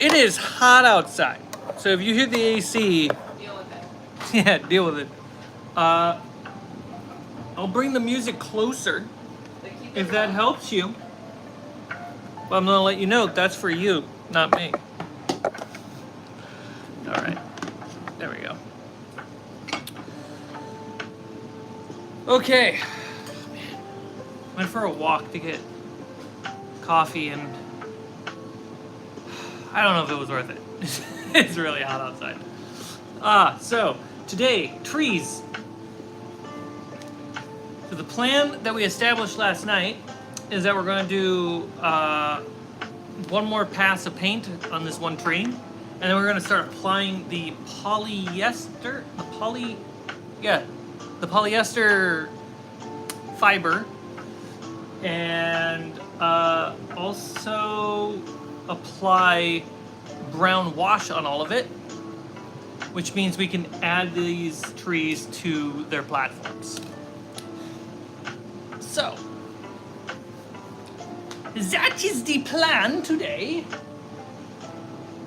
It is hot outside. So if you hear the AC, Deal with it. yeah, deal with it. I'll bring the music closer But keep it if that low. helps you. But I'm gonna let you know that's for you, not me. All right, there we go. Okay, went for a walk to get coffee and I don't know if it was worth it. It's really hot outside. So today, trees. So the plan that we established last night is that we're going to do one more pass of paint on this one tree, and then we're going to start applying the polyester, the polyester fiber, and also apply brown wash on all of it, which means we can add these trees to their platforms. So, that is the plan today.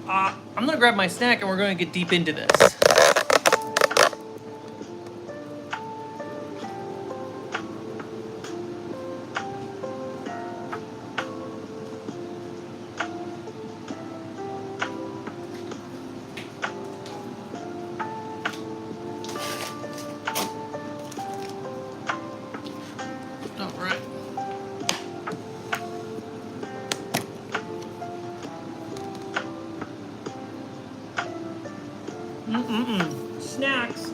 I'm gonna grab my snack and we're gonna get deep into this. All right. Snacks.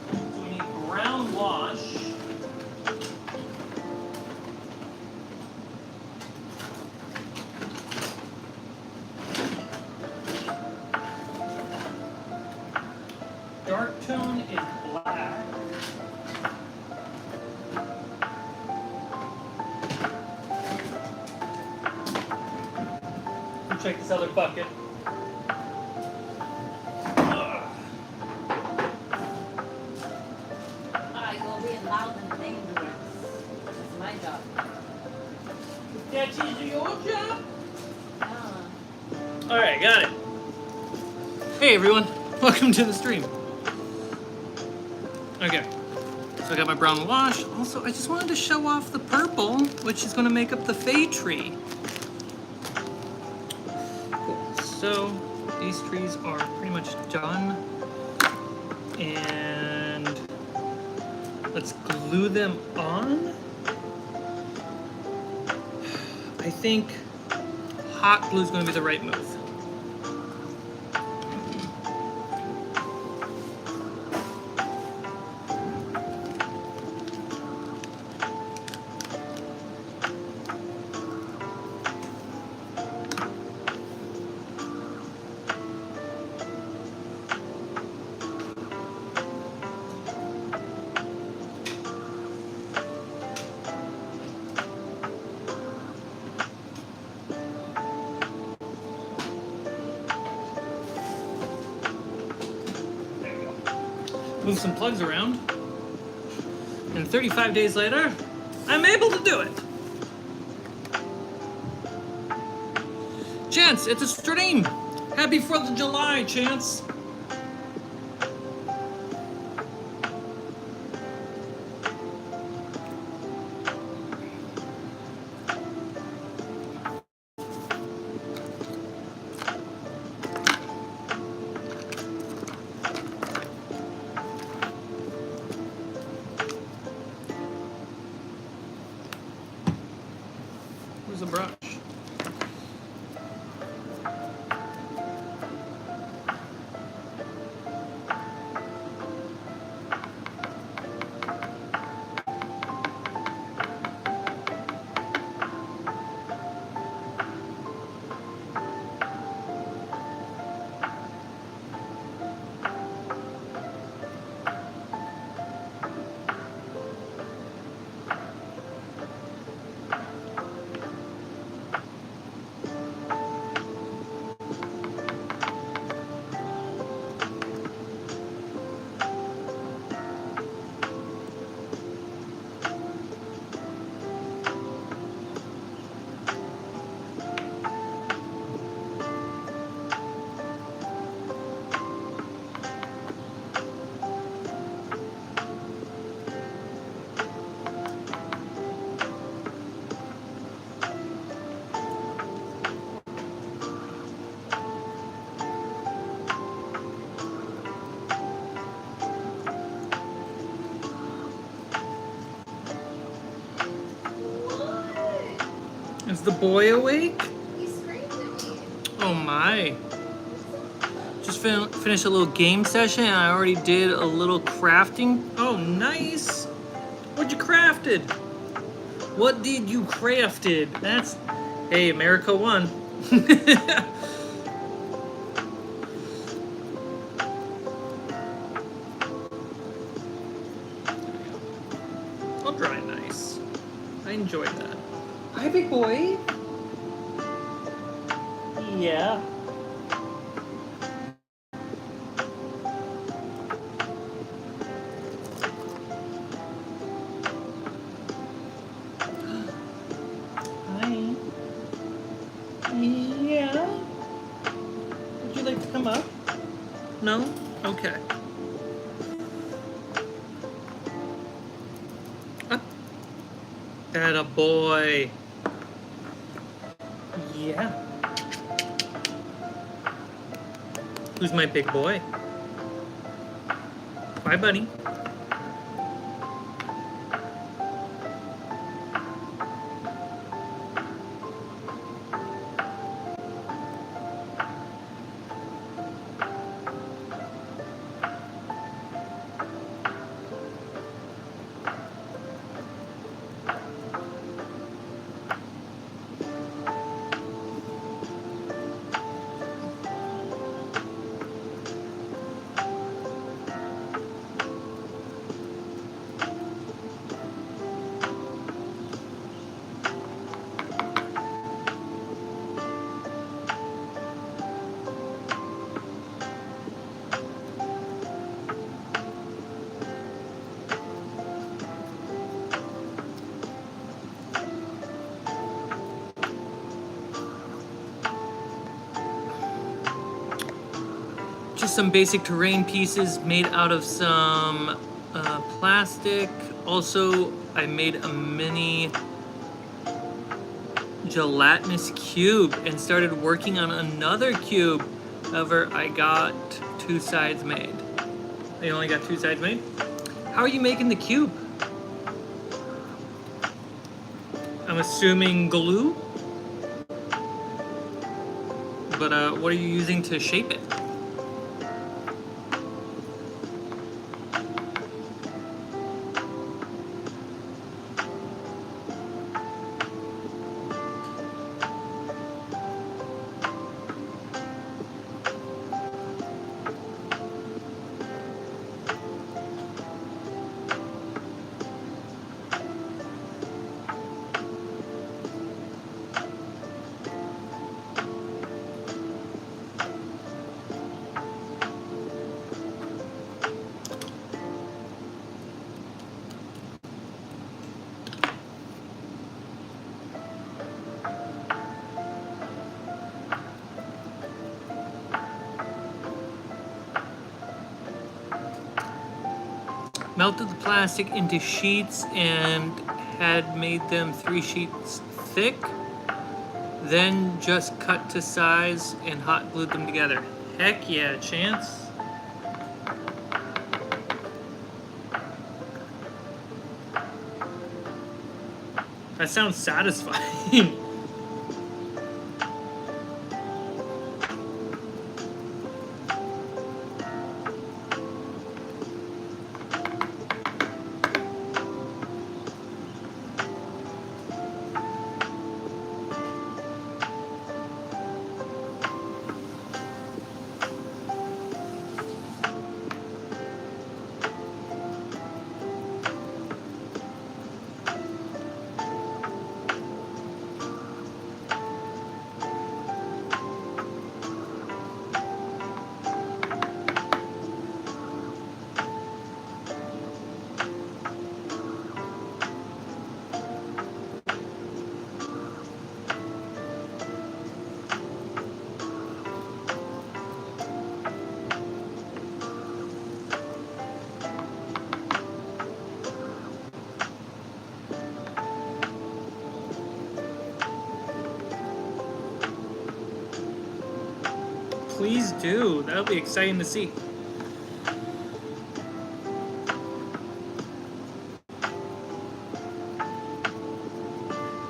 So we need brown wash. Dark tone is black. Check this other bucket. I will be loud and dangerous. It's my job. That is your job? Yeah. Alright, got it. Hey everyone, welcome to the stream. Okay, so I got my brown wash. Also, I just wanted to show off the purple, which is going to make up the Fay tree. Cool. So, these trees are pretty much done. And let's glue them on. I think hot glue is going to be the right move. Move some plugs around, and 35 days later, I'm able to do it. Chance, it's a stream. Happy 4th of July, Chance. Where's the brush? Is the boy awake? He screamed at me. Oh my. Just finished a little game session and I already did a little crafting. Oh, nice. What'd you crafted? What did you crafted? That's, hey, America won. I'll dry nice. I enjoyed that. Hi, big boy. Yeah. Hi. Yeah. Would you like to come up? No? Okay. Up. Atta boy. Yeah. Who's my big boy? Bye, buddy. Just some basic terrain pieces made out of some plastic. Also, I made a mini gelatinous cube and started working on another cube. However, I got 2 sides made. I only got 2 sides made. How are you making the cube? I'm assuming glue. But what are you using to shape it? Melted the plastic into sheets and had made them 3 sheets thick. Then just cut to size and hot glued them together. Heck yeah, Chance. That sounds satisfying. Please do. That'll be exciting to see.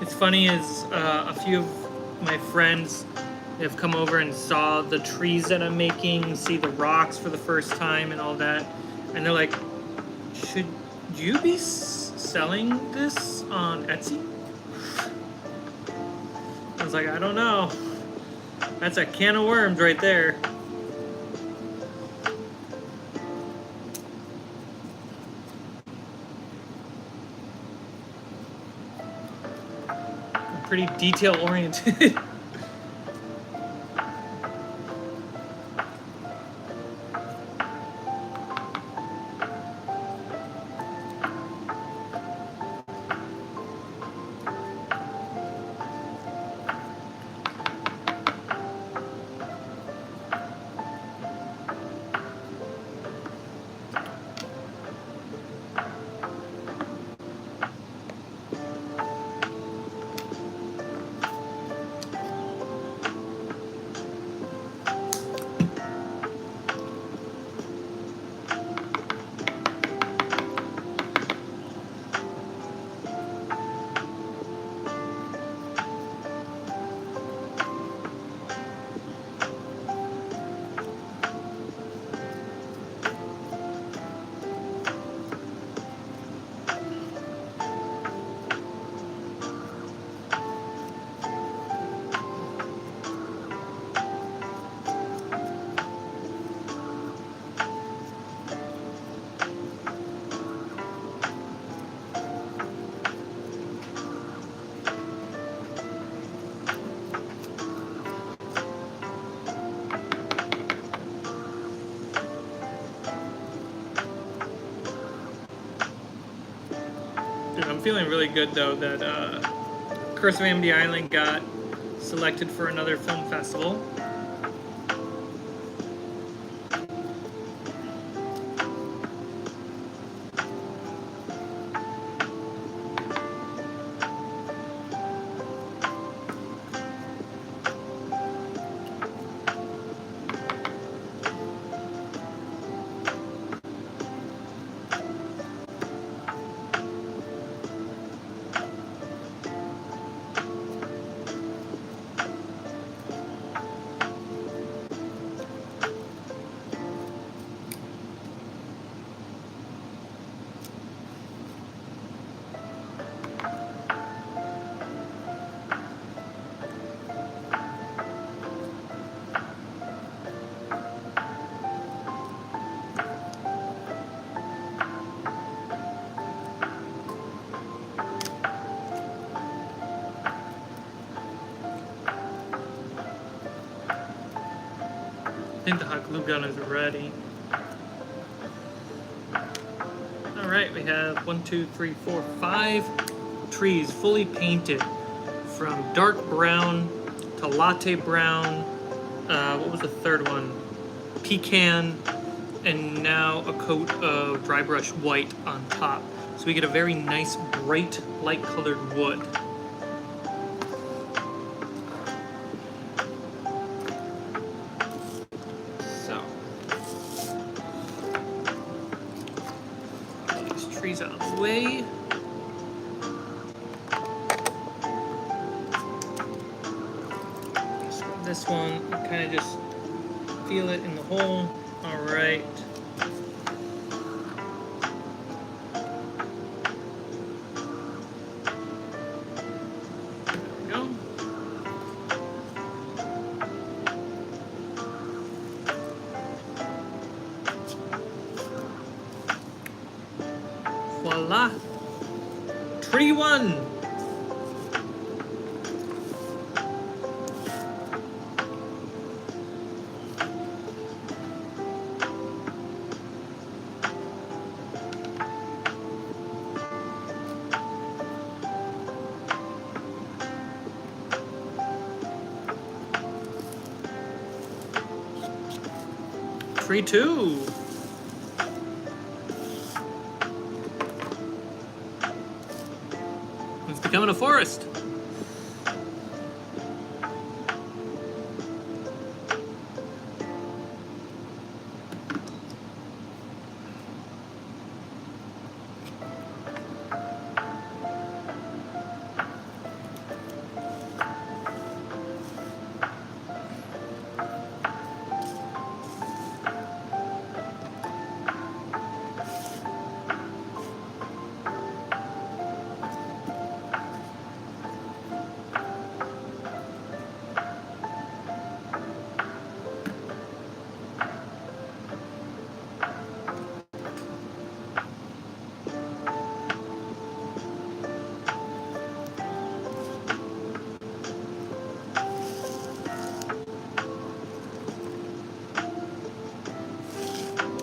It's funny is a few of my friends have come over and saw the trees that I'm making, see the rocks for the first time and all that, and they're like, should you be selling this on Etsy? I was like, I don't know. That's a can of worms right there. I'm pretty detail oriented. Dude, I'm feeling really good though that Curse of Amity Island got selected for another film festival. I think the hot glue gun is ready. Alright, we have 5 trees fully painted from dark brown to latte brown. What was the third one? Pecan, and now a coat of dry brush white on top. So we get a very nice, bright, light colored wood. Trees out of the way. So this one, kind of just feel it in the hole. All right. There we go. Voila! Tree 1! Tree 2! Becoming a forest.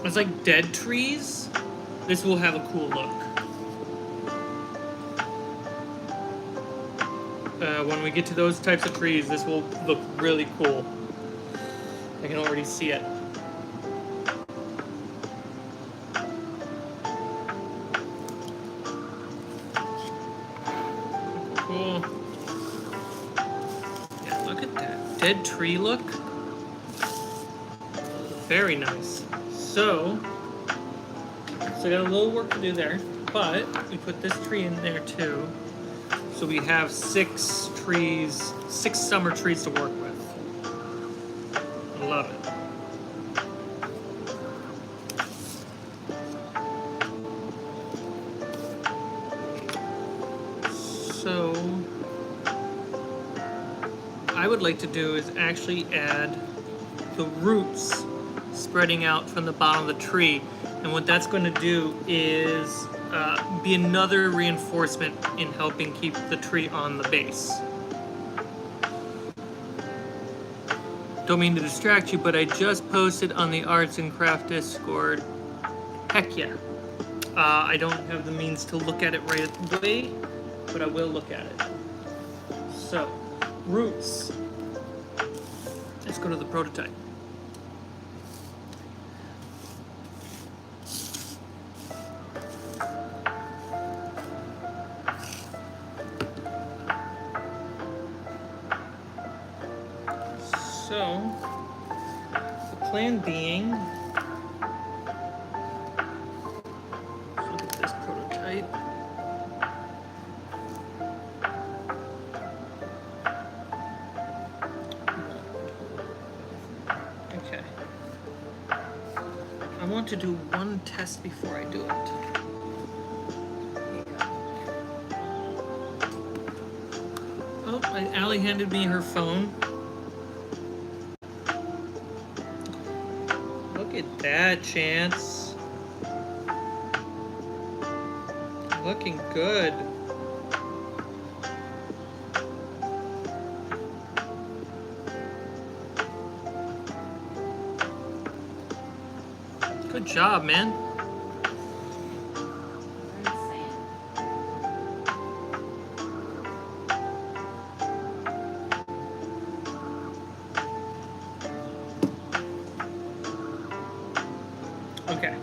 It's like dead trees. This will have a cool look. When we get to those types of trees, this will look really cool. I can already see it. Cool. Yeah, look at that. Dead tree look. Very nice. So I got a little work to do there, but we put this tree in there too. So we have 6 trees, 6 summer trees to work with. I love it. So I would like to do is actually add the roots spreading out from the bottom of the tree. And what that's going to do is be another reinforcement in helping keep the tree on the base. Don't mean to distract you, but I just posted on the Arts and Craft Discord. Heck yeah. I don't have the means to look at it right away, but I will look at it. So, roots. Let's go to the prototype. So, the plan being, let's look at this prototype. Okay. I want to do one test before I do it. Oh, Allie handed me her phone. Look at that, Chance. Looking good. Good job, man. Okay.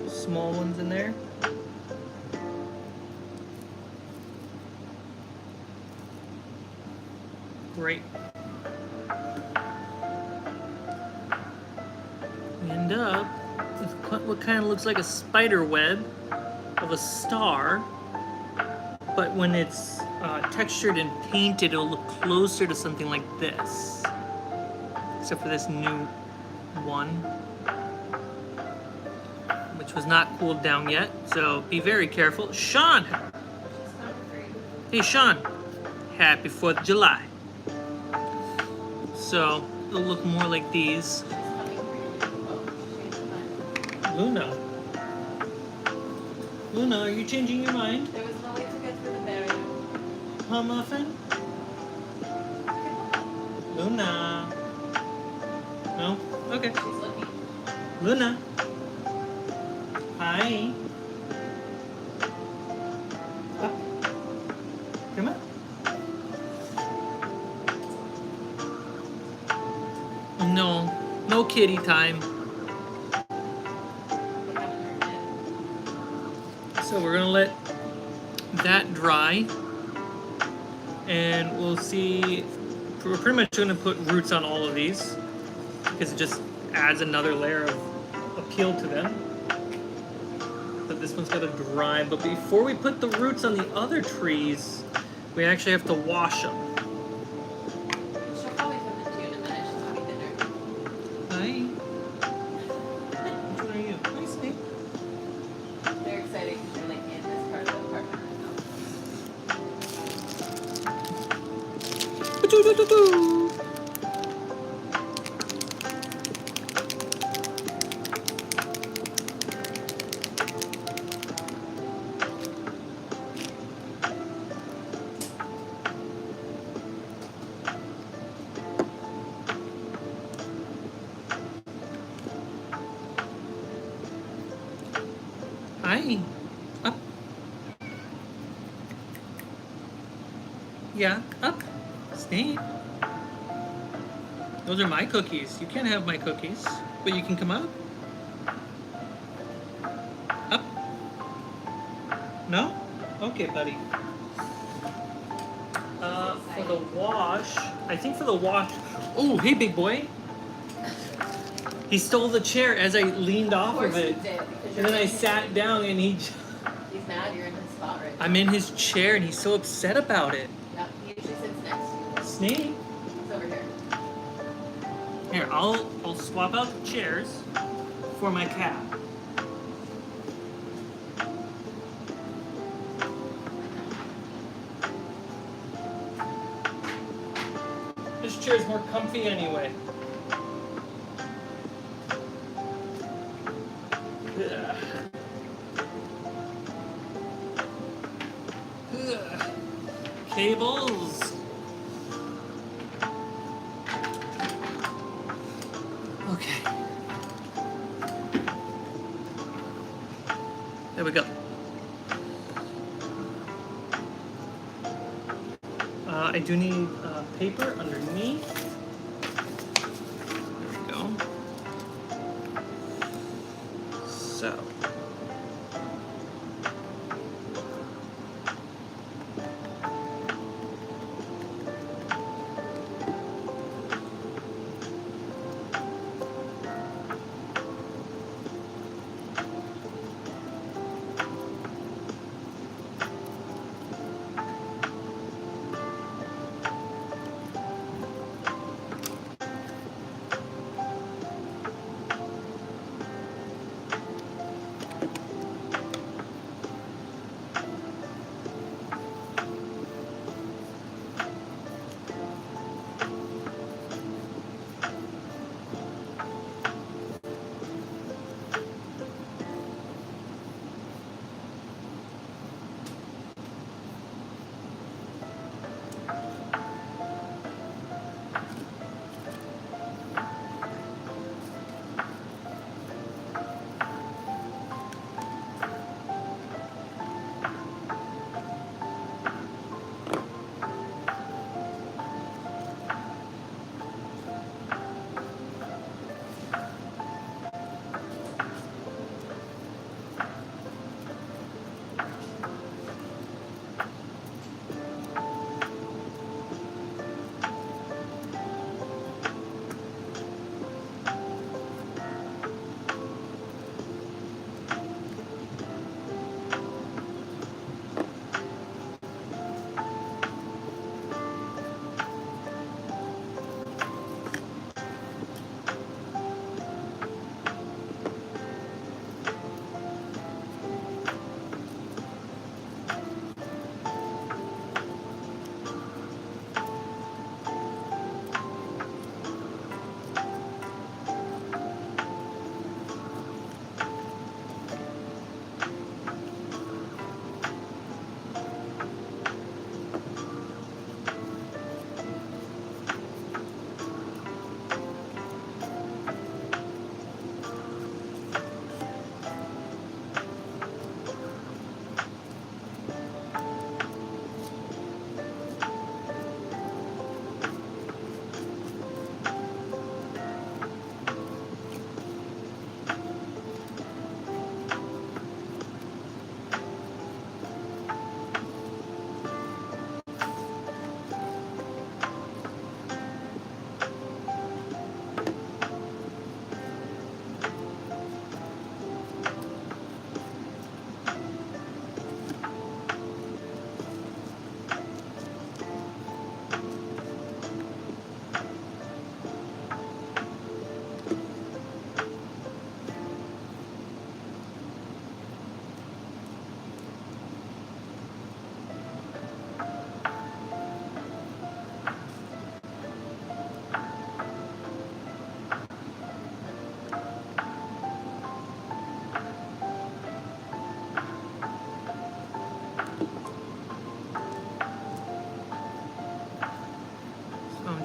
Small ones in there. Great. We end up with what kind of looks like a spider web of a star, but when it's textured and painted, it'll look closer to something like this, except for this new one, which was not cooled down yet, so be very careful. Sean! Hey, Sean. Happy 4th of July. So, it'll look more like these. Luna. Luna, are you changing your mind? There was no way to get through the barrier. Huh, Muffin? Luna. No? Okay. She's looking. Luna. Hi. Up. Come on. No. No kitty time. So we're gonna let that dry, and we'll see we're pretty much going to put roots on all of these because it just adds another layer of appeal to them. But this one's got to dry. But before we put the roots on the other trees, we actually have to wash them. She'll probably come into you in a minute. She's having dinner. Hi. Which one are you? Hi, Snake. They're excited because you're like in this part of the apartment right now. Hi. Up. Yeah, up. Snake. Those are my cookies. You can't have my cookies, but you can come up. Up. No? Okay, buddy. For the wash, I think for the wash. Oh, hey, big boy. He stole the chair as I leaned off of it. And then I sat down and He's mad you're in his spot right now. I'm in his chair and he's so upset about it. Yeah, he usually sits next to you. Snake. He's over here. Here, I'll swap out the chairs for my cat. This chair's more comfy anyway. Ugh. Ugh. Cables. Okay. There we go. I do need paper underneath. There we go. So.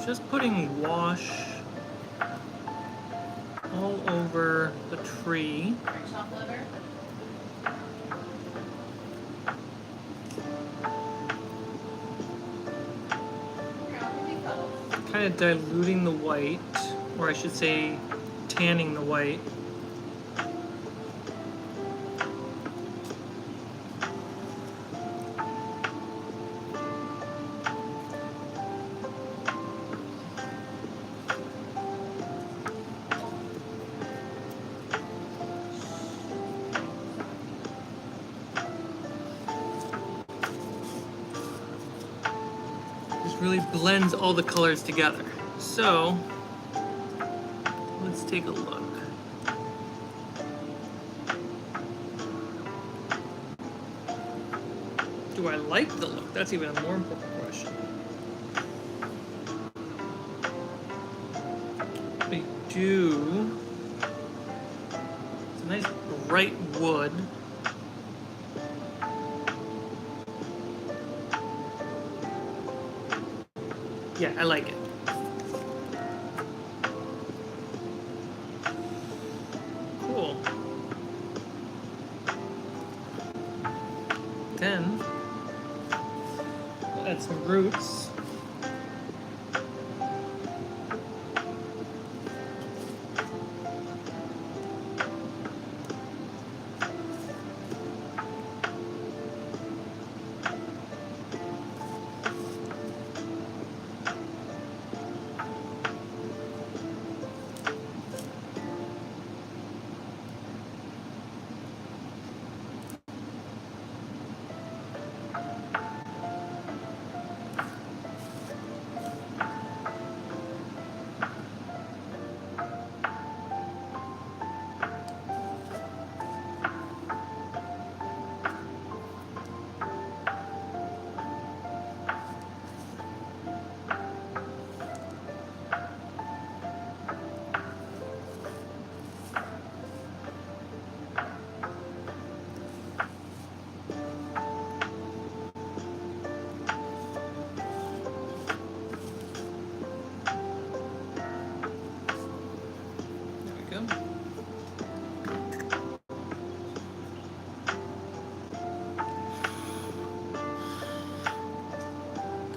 just putting wash all over the tree. French hot liver. Here, I'll give you cuddles. Kind of diluting the white, or I should say tanning the white. Just really blends all the colors together. So, let's take a look. Do I like the look? That's even a more important question. I do. It's a nice bright wood. Yeah, I like it. Cool. Then, we'll add some roots. There we go.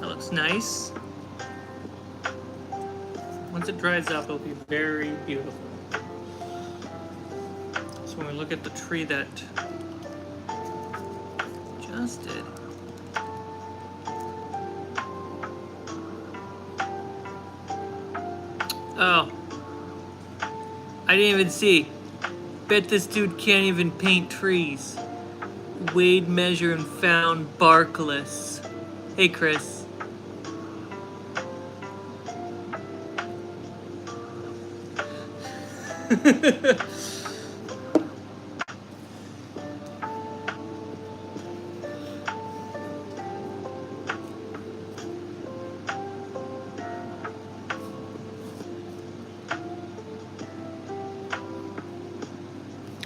That looks nice. Once it dries up, it'll be very beautiful. So when we look at the tree that just did. Oh, I didn't even see. Bet this dude can't even paint trees. Weighed, measured, and found barkless. Hey, Chris.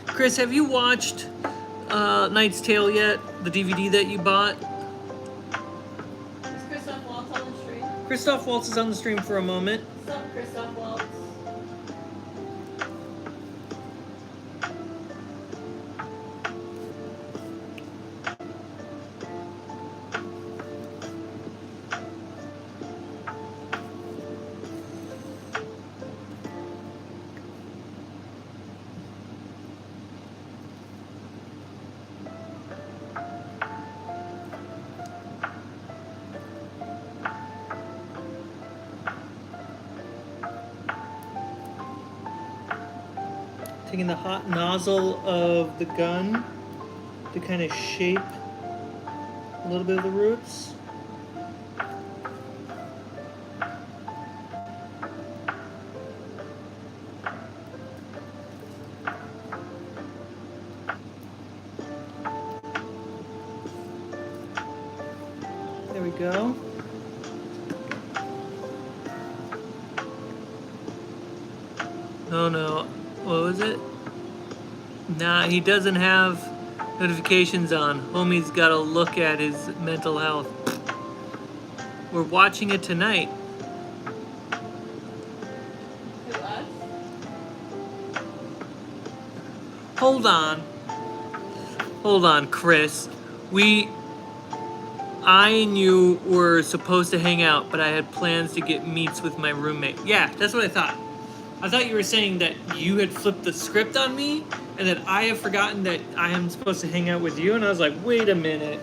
Chris, have you watched Knight's Tale yet? The DVD that you bought? Is Christoph Waltz on the stream? Christoph Waltz is on the stream for a moment. What's up, Christoph Waltz? Taking the hot nozzle of the gun to kind of shape a little bit of the roots. There we go. Oh no. What was it? Nah, he doesn't have notifications on. Homie's gotta look at his mental health. We're watching it tonight. Hold on. Hold on, Chris. I and you were supposed to hang out, but I had plans to get meets with my roommate. Yeah, that's what I thought. I thought you were saying that you had flipped the script on me, and that I have forgotten that I am supposed to hang out with you, and I was like, wait a minute.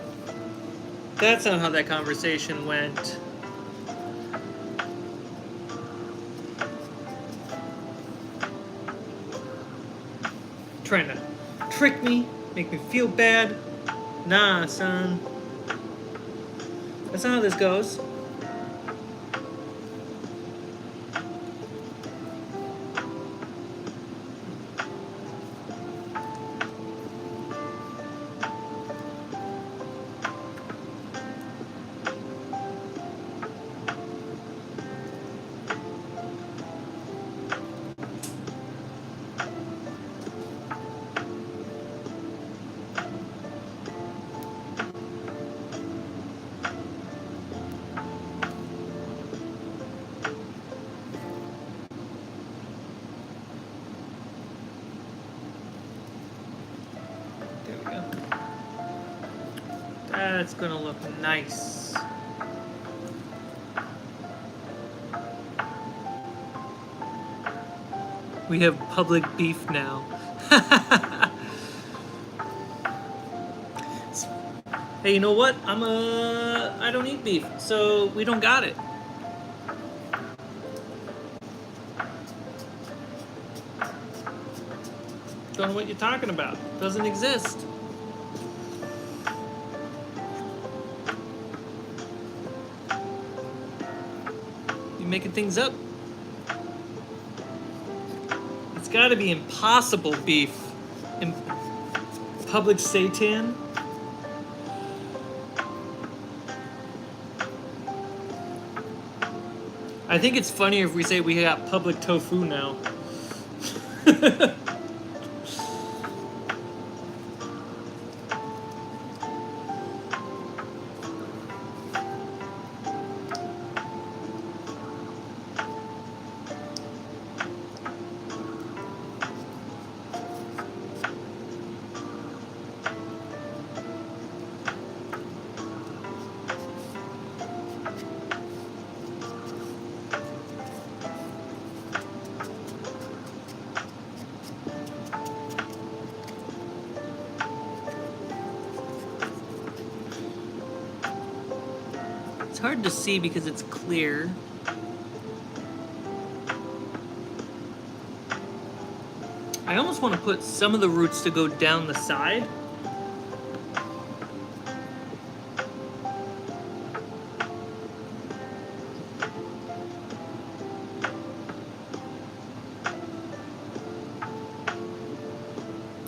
That's not how that conversation went. Trying to trick me, make me feel bad. Nah, son. That's not how this goes. That's gonna look nice. We have public beef now. Hey, you know what? I don't eat beef, so we don't got it. Don't know what you're talking about. Doesn't exist. Making things up. It's got to be impossible beef. Public seitan. I think it's funnier if we say we got public tofu now. It's hard to see because it's clear. I almost want to put some of the roots to go down the side.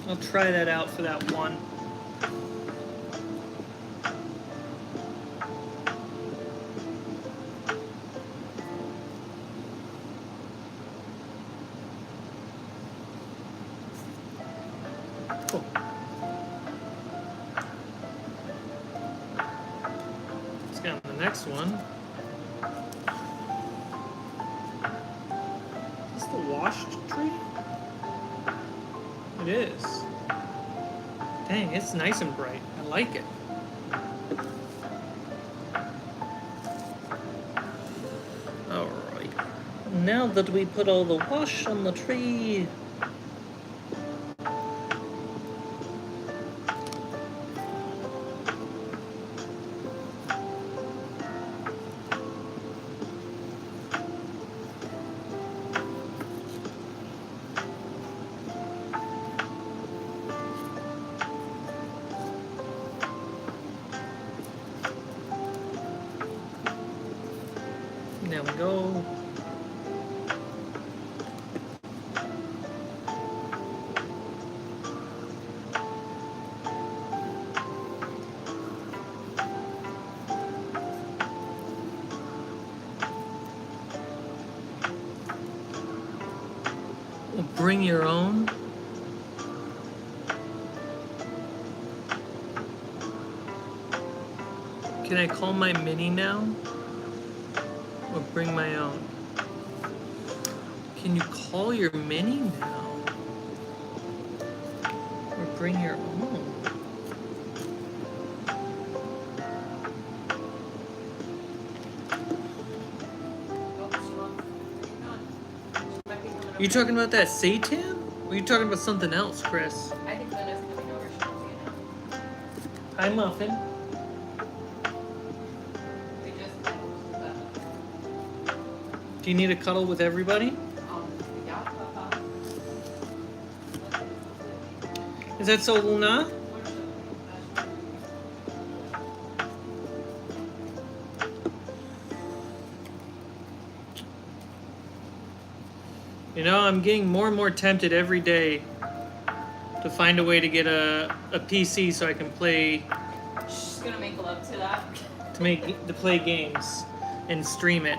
I'll try that out for that one. Cool. Let's get on the next one. Is this the washed tree? It is. Dang, it's nice and bright. I like it. Alright. Now that we put all the wash on the tree, there we go. Bring your own. Can I call my mini now? Or bring my own? Can you call your mini now? bring your own. You talking about that seitan? Or are you talking about something else, Chris? I think Linda's coming over. She wants to get out. Hi, Muffin. We just Do you need a cuddle with everybody? yeah, Papa. Is that so, Luna? You know, I'm getting more and more tempted every day to find a way to get a PC so I can play She's gonna make love to that. to play games and stream it.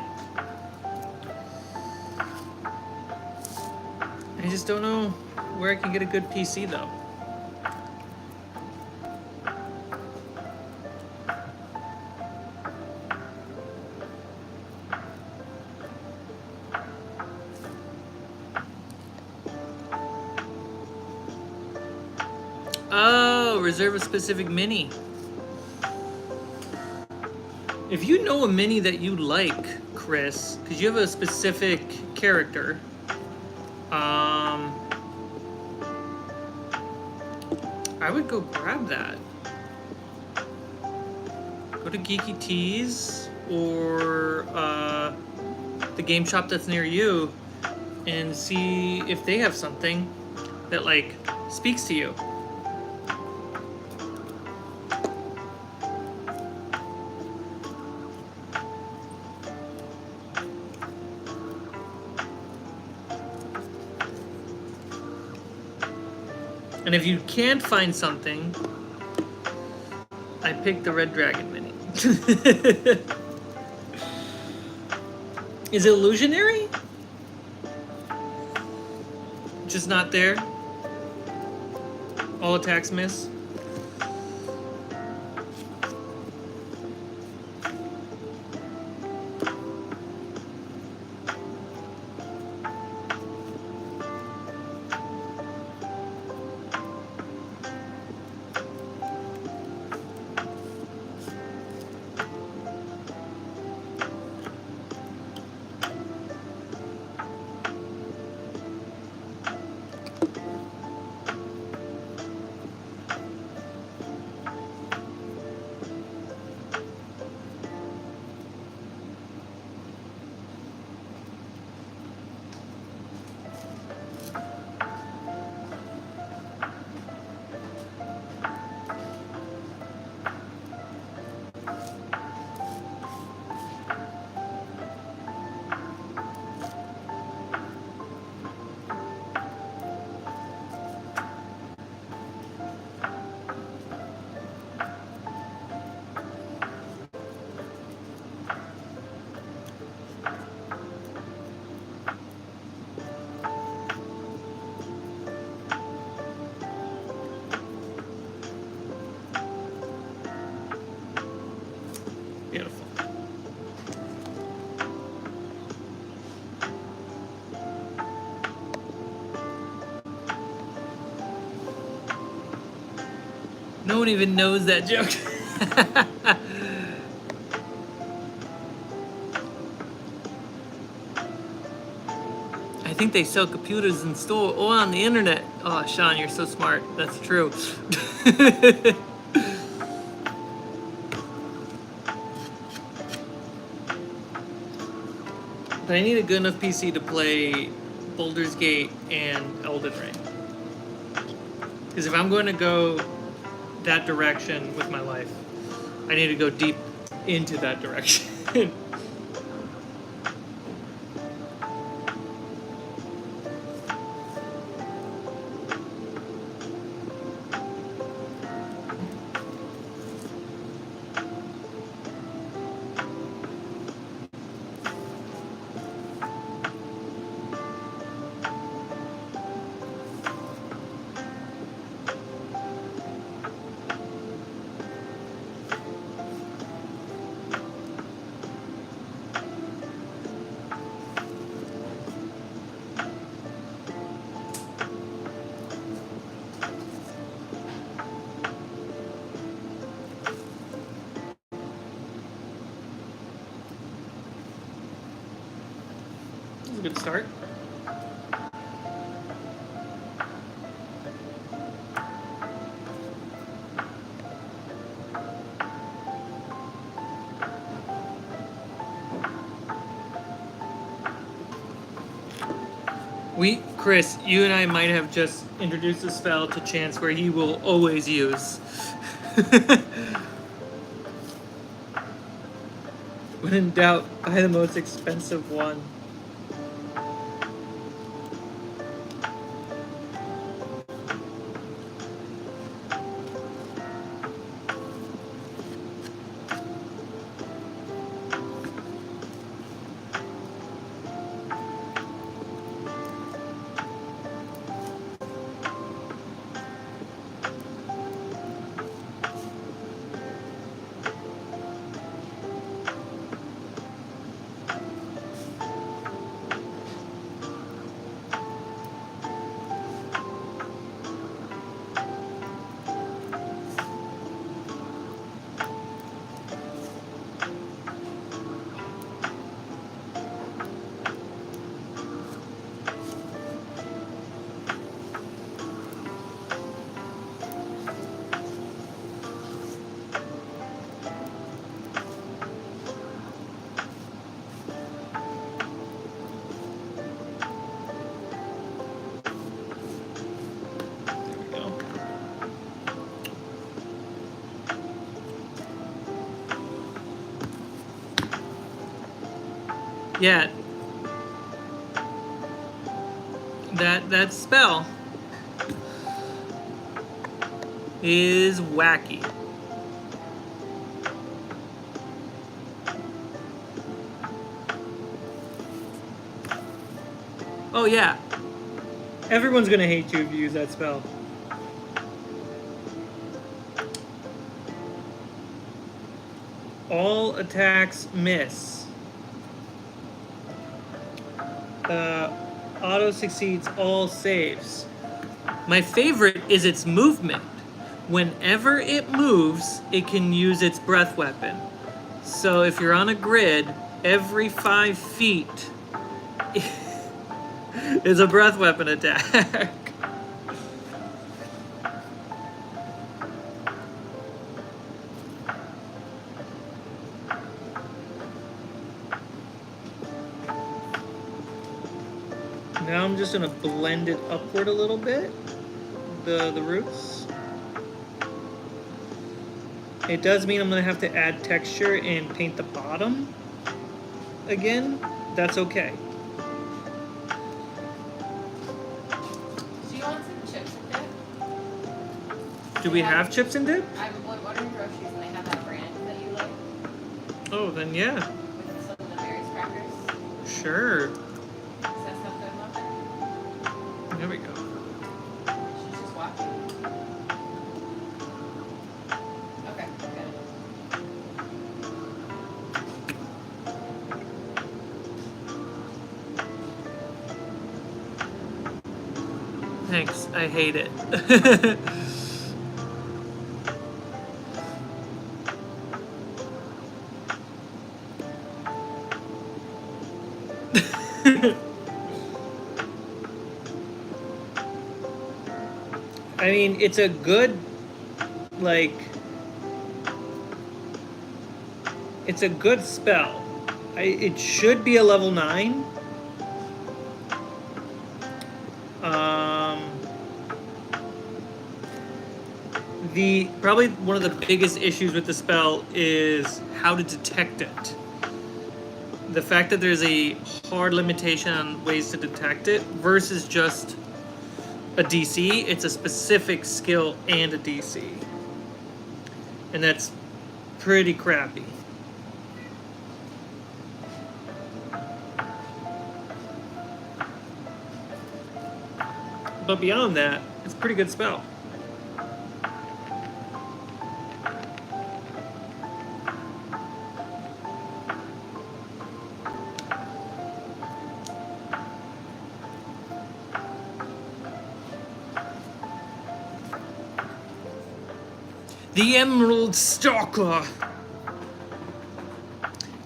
I just don't know where I can get a good PC though. Oh, reserve a specific mini. If you know a mini that you like, Chris, because you have a specific character, I would go grab that. Go to Geeky Tees or the game shop that's near you and see if they have something that like speaks to you. And if you can't find something, I picked the Red Dragon Mini. Is it illusionary? Just not there? All attacks miss? Beautiful. No one even knows that joke. I think they sell computers in store or on the internet. Oh, Sean, you're so smart. That's true. But I need a good enough PC to play Baldur's Gate and Elden Ring. Because if I'm going to go that direction with my life, I need to go deep into that direction. good start. Chris, you and I might have just introduced a spell to Chance where he will always use. When in doubt, buy the most expensive one. Yeah. That spell is wacky. Oh yeah. Everyone's gonna hate you if you use that spell. All attacks miss. Auto succeeds all saves. My favorite is its movement. Whenever it moves, it can use its breath weapon. So if you're on a grid, every 5 feet is a breath weapon attack. Now I'm just gonna blend it upward a little bit, the roots. It does mean I'm gonna have to add texture and paint the bottom again. That's okay. Do you want some chips and dip? Do we have chips and dip? I would order groceries and they have that brand that you like. Oh, then yeah. With some of the berries crackers. Sure. Does that sound good, Mom? There we go. She's just watching. Okay, good. Thanks. I hate it. I mean, it's a good, like, it's a good spell. It should be a level 9. Probably one of the biggest issues with the spell is how to detect it. The fact that there's a hard limitation on ways to detect it versus just a DC. It's a specific skill and a DC. And that's pretty crappy. But beyond that, it's a pretty good spell. The Emerald Stalker.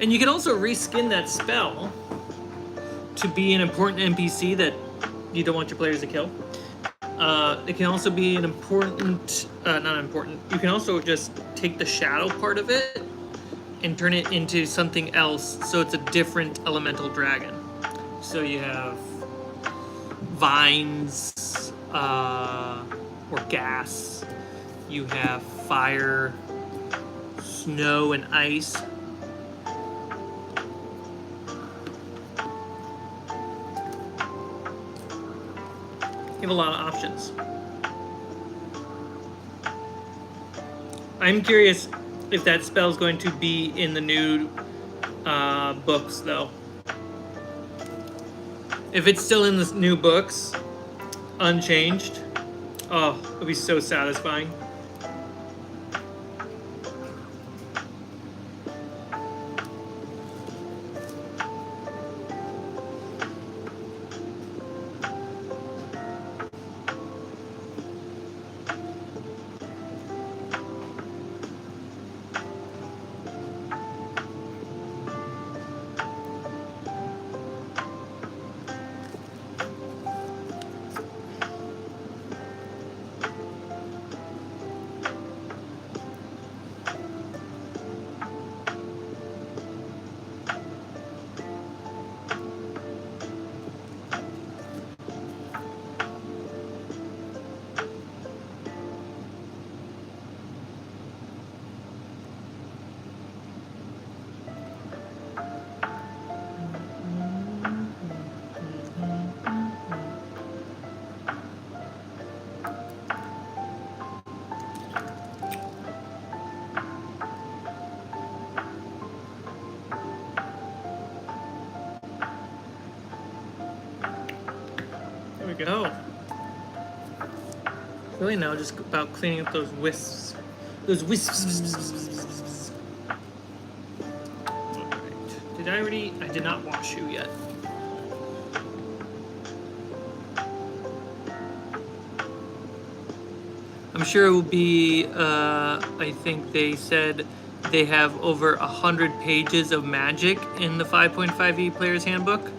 And you can also reskin that spell to be an important NPC that you don't want your players to kill. It can also be an important, not important. You can also just take the shadow part of it and turn it into something else, so it's a different elemental dragon. So you have vines, or gas. You have fire, snow, and ice. You have a lot of options. I'm curious if that spell is going to be in the new books, though. If it's still in the new books, unchanged, oh, it'll be so satisfying. There we go. Really now just about cleaning up those wisps. Those wisps. Alright. Did I already? I did not wash you yet. I'm sure it will be, I think they said they have over 100 pages of magic in the 5.5e Player's Handbook.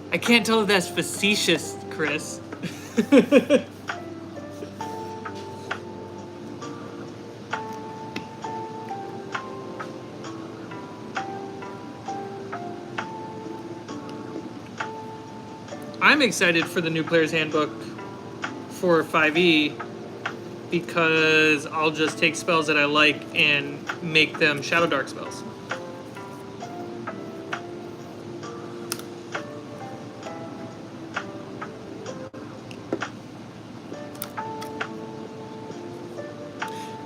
I can't tell if that's facetious, Chris. I'm excited for the new Player's Handbook for 5e because I'll just take spells that I like and make them Shadow Dark spells.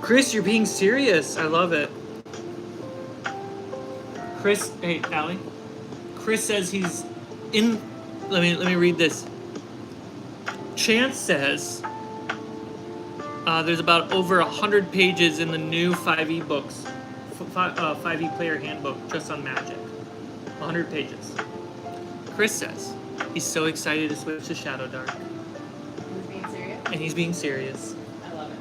Chris, you're being serious. I love it. Chris, hey, Allie. Chris says he's in. Let me read this. Chance says there's about over 100 pages in the new 5e books, 5e Player Handbook, just on Magic. 100 pages. Chris says he's so excited to switch to Shadow Dark. He's being serious? And he's being serious. I love it.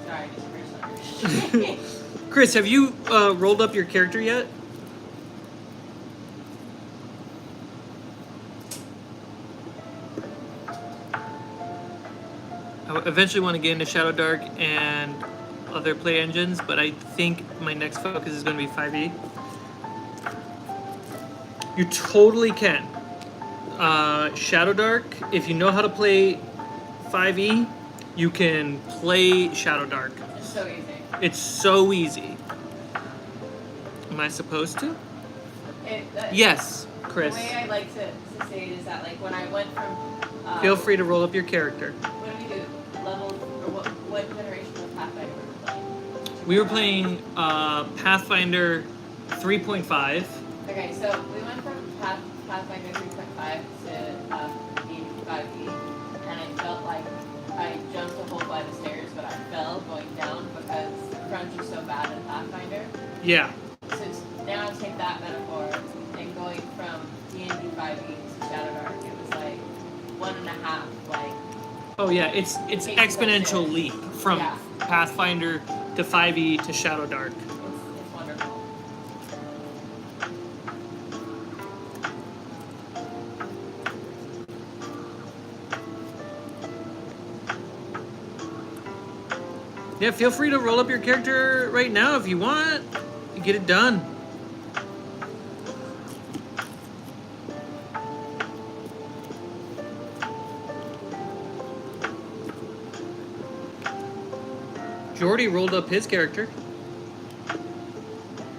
Sorry, just first. Chris, have you rolled up your character yet? I eventually want to get into Shadow Dark and other play engines, but I think my next focus is going to be 5e. You totally can. Shadow Dark, if you know how to play 5e, you can play Shadow Dark. It's so easy. It's so easy. Am I supposed to? Yes, Chris. The way I like to say it is that, like, when I went from... Feel free to roll up your character. What did we do? Level... Or what generation of Pathfinder were we playing? We were playing Pathfinder 3.5. Okay, so we went from Pathfinder 3.5 to D5e, and I felt like I jumped a whole flight of stairs, but I fell going down because crunch is so bad in Pathfinder. Yeah. So now take that metaphor and going from D&D 5e to Shadow Dark, it was like 1.5, like... Oh yeah, it's Takes exponential stairs. leap from Yeah. Pathfinder to 5e to Shadow Dark. It's wonderful. Yeah, feel free to roll up your character right now if you want. Get it done. Jordy rolled up his character.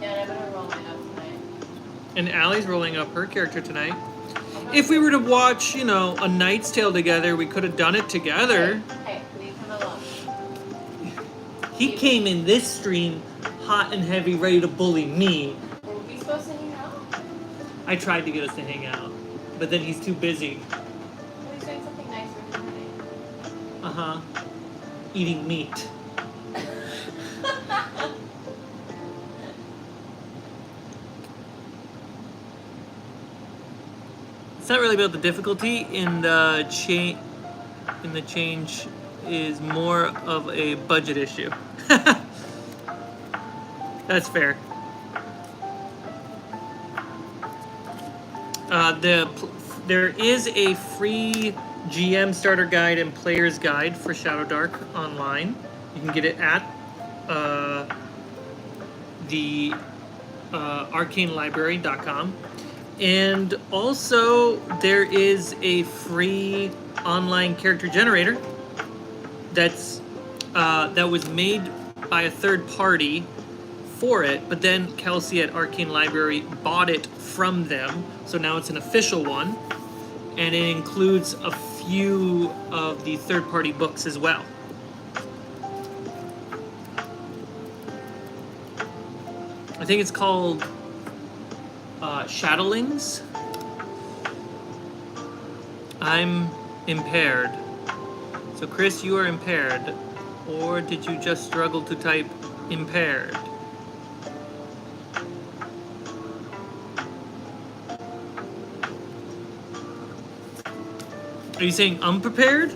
Yeah, and I'm gonna roll mine up tonight. And Allie's rolling up her character tonight. If we were to watch, you know, A Knight's Tale together, we could have done it together. Hey, leave him alone. He came in this stream hot and heavy, ready to bully me. Were we supposed to hang out? I tried to get us to hang out, but then he's too busy. Well, he's doing something nice for tonight. Uh-huh. Eating meat. It's not really about the difficulty in the change is more of a budget issue. That's fair. There is a free GM starter guide and player's guide for Shadow Dark online. You can get it at the arcanelibrary.com. And also, there is a free online character generator that's that was made by a third party for it, but then Kelsey at Arcane Library bought it from them, so now it's an official one, and it includes a few of the third-party books as well. I think it's called Shadowlings. I'm impaired. So Chris, you are impaired. Or did you just struggle to type impaired? Are you saying unprepared?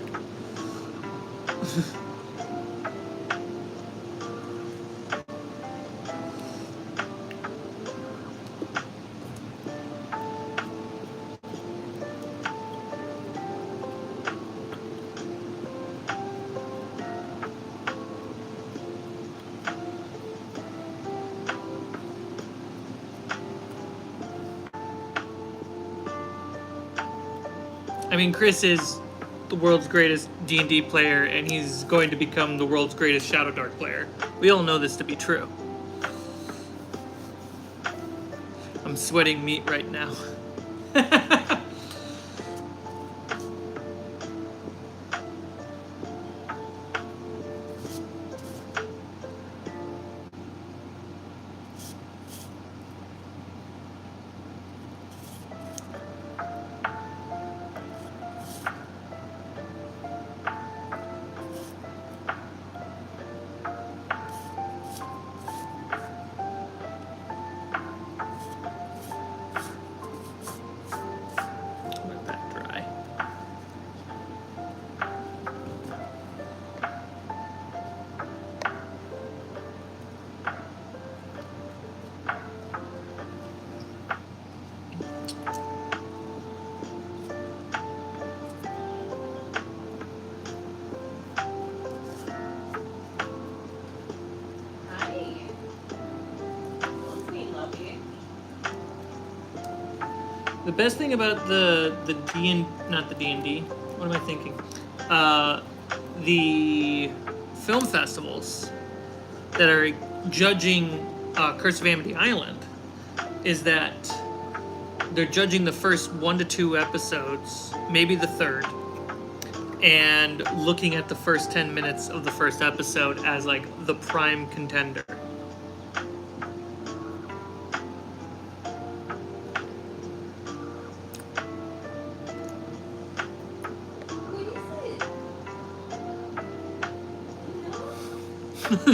I mean, Chris is the world's greatest D&D player, and he's going to become the world's greatest Shadow Dark player. We all know this to be true. I'm sweating meat right now. Let that dry. Hi. Well, sweet, lovey. The best thing about the not the D&D, what am I thinking? The film festivals that are judging Curse of Amity Island is that they're judging the first 1 to 2 episodes, maybe the third, and looking at the first 10 minutes of the first episode as like the prime contender.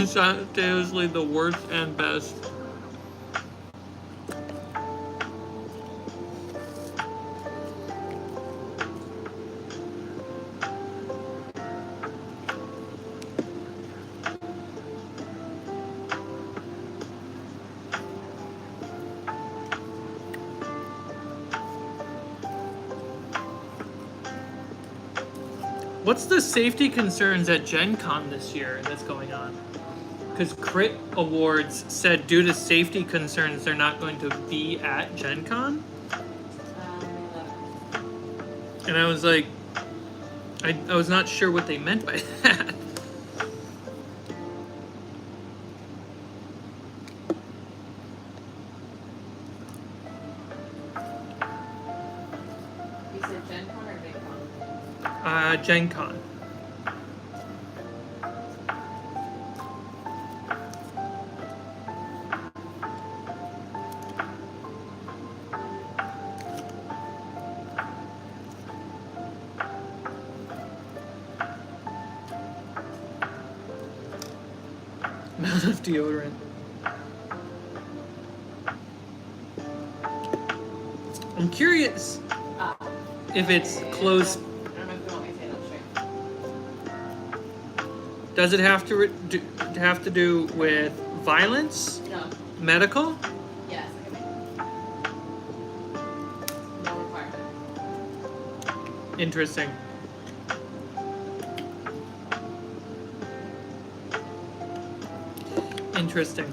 Simultaneously the worst and best. What's the safety concerns at Gen Con this year that's going on? Because Crit Awards said due to safety concerns, they're not going to be at Gen Con. And I was like, I was not sure what they meant by that. You said Gen Con or Big Con? Gen Con. Amount of deodorant. I'm curious if it's close. I don't know if you want me to say that straight. Does it have to have to do with violence? No. Medical? Yes. No requirement. Interesting. Interesting.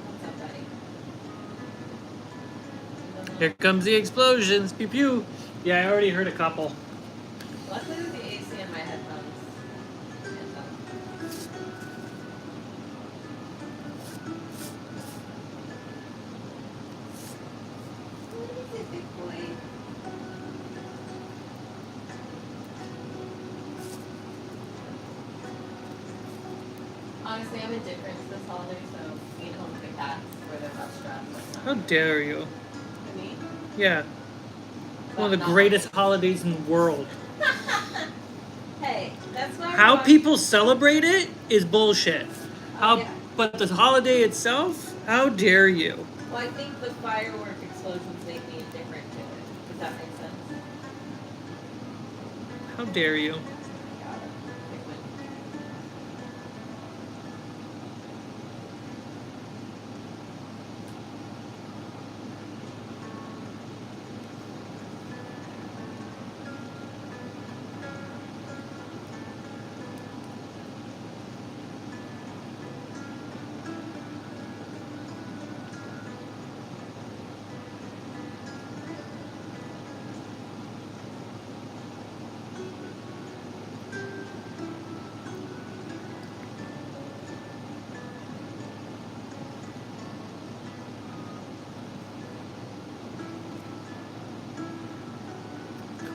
What's up, buddy? Here comes the explosions. Pew pew. Yeah, I already heard a couple. Luckily with the AC in my headphones. What is it, big boy? Honestly, I'm indifferent to this holiday, so being home with the cats where they're less stressed. Like, How dare you? for me. Yeah. One of the Not greatest holidays in the world. Hey, that's why. How people celebrate it is bullshit. How, yeah. but the holiday itself, how dare you? Well, I think the firework explosions make me indifferent to it. Does that make sense? How dare you? Got it. Big win.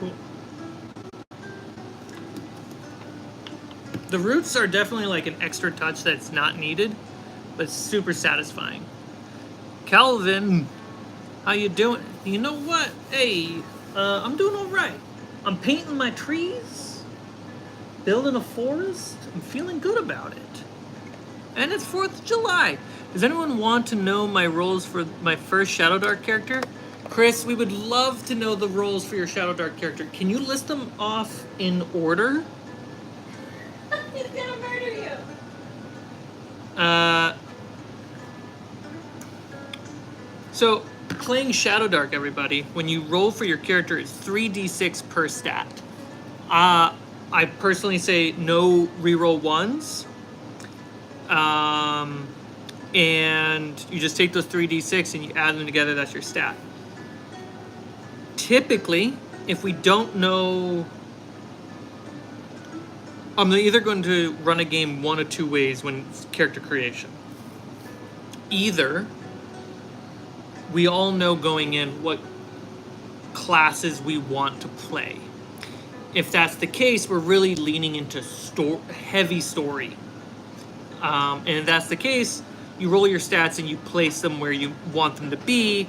Cool. The roots are definitely like an extra touch that's not needed, but super satisfying. Calvin, how you doing? You know what? Hey, I'm doing all right. I'm painting my trees, building a forest. I'm feeling good about it. And it's 4th of July. Does anyone want to know my roles for my first Shadow Dark character? Chris, we would love to know the roles for your Shadow Dark character. Can you list them off in order? He's gonna murder you. So playing Shadow Dark, everybody, when you roll for your character, it's 3d6 per stat. I personally say no reroll ones. And you just take those 3d6 and you add them together, that's your stat. Typically, if we don't know, I'm either going to run a game one of two ways when it's character creation. Either we all know going in what classes we want to play. If that's the case, we're really leaning into heavy story. And if that's the case, you roll your stats and you place them where you want them to be,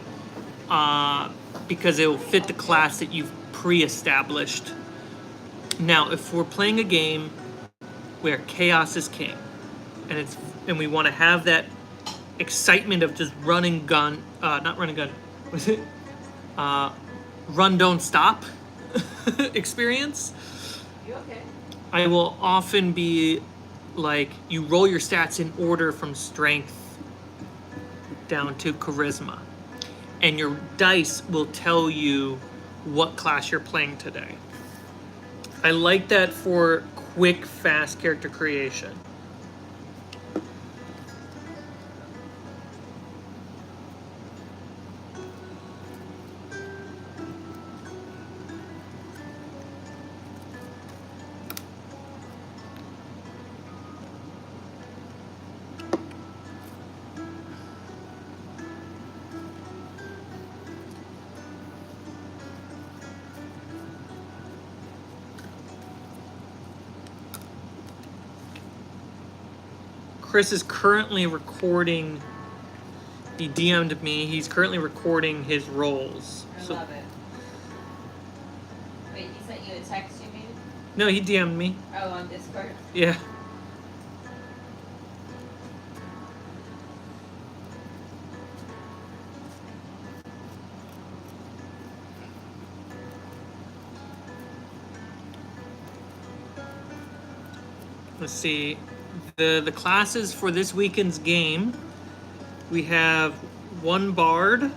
because it will fit the class that you've pre-established. Now, if we're playing a game where chaos is king, and we want to have that excitement of just not running gun, was it? Run, don't stop experience. You okay? I will often be like, you roll your stats in order from strength down to charisma. And your dice will tell you what class you're playing today. I like that for quick, fast character creation. Chris is currently recording. He DM'd me. He's currently recording his rolls. I love it. Wait, he sent you a text, you mean? No, he DM'd me. Oh, on Discord? Yeah. Let's see. The classes for this weekend's game, we have one bard,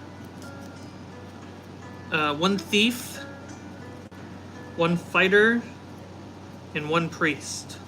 one thief, one fighter, and one priest.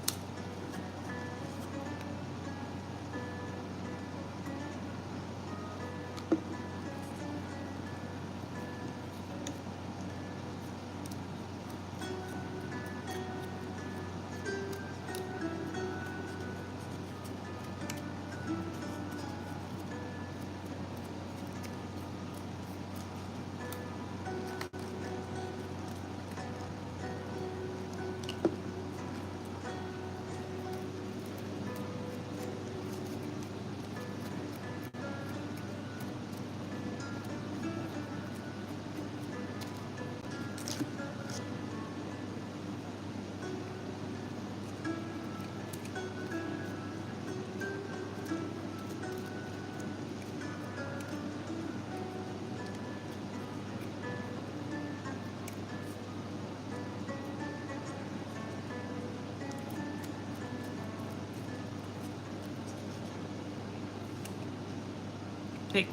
Hey,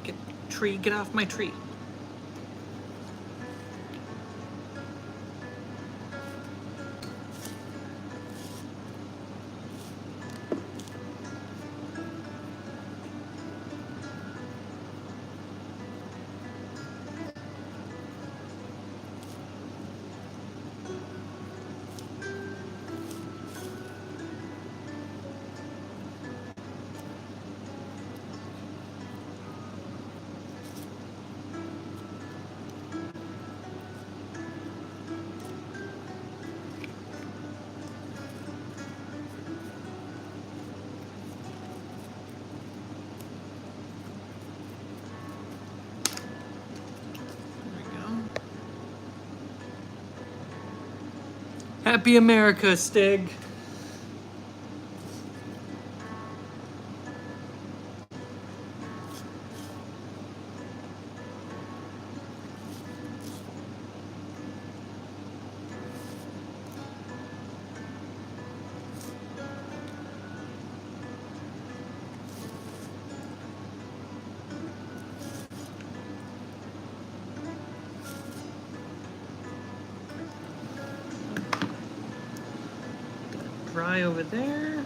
get off my tree. Happy America, Stig. Dry over there.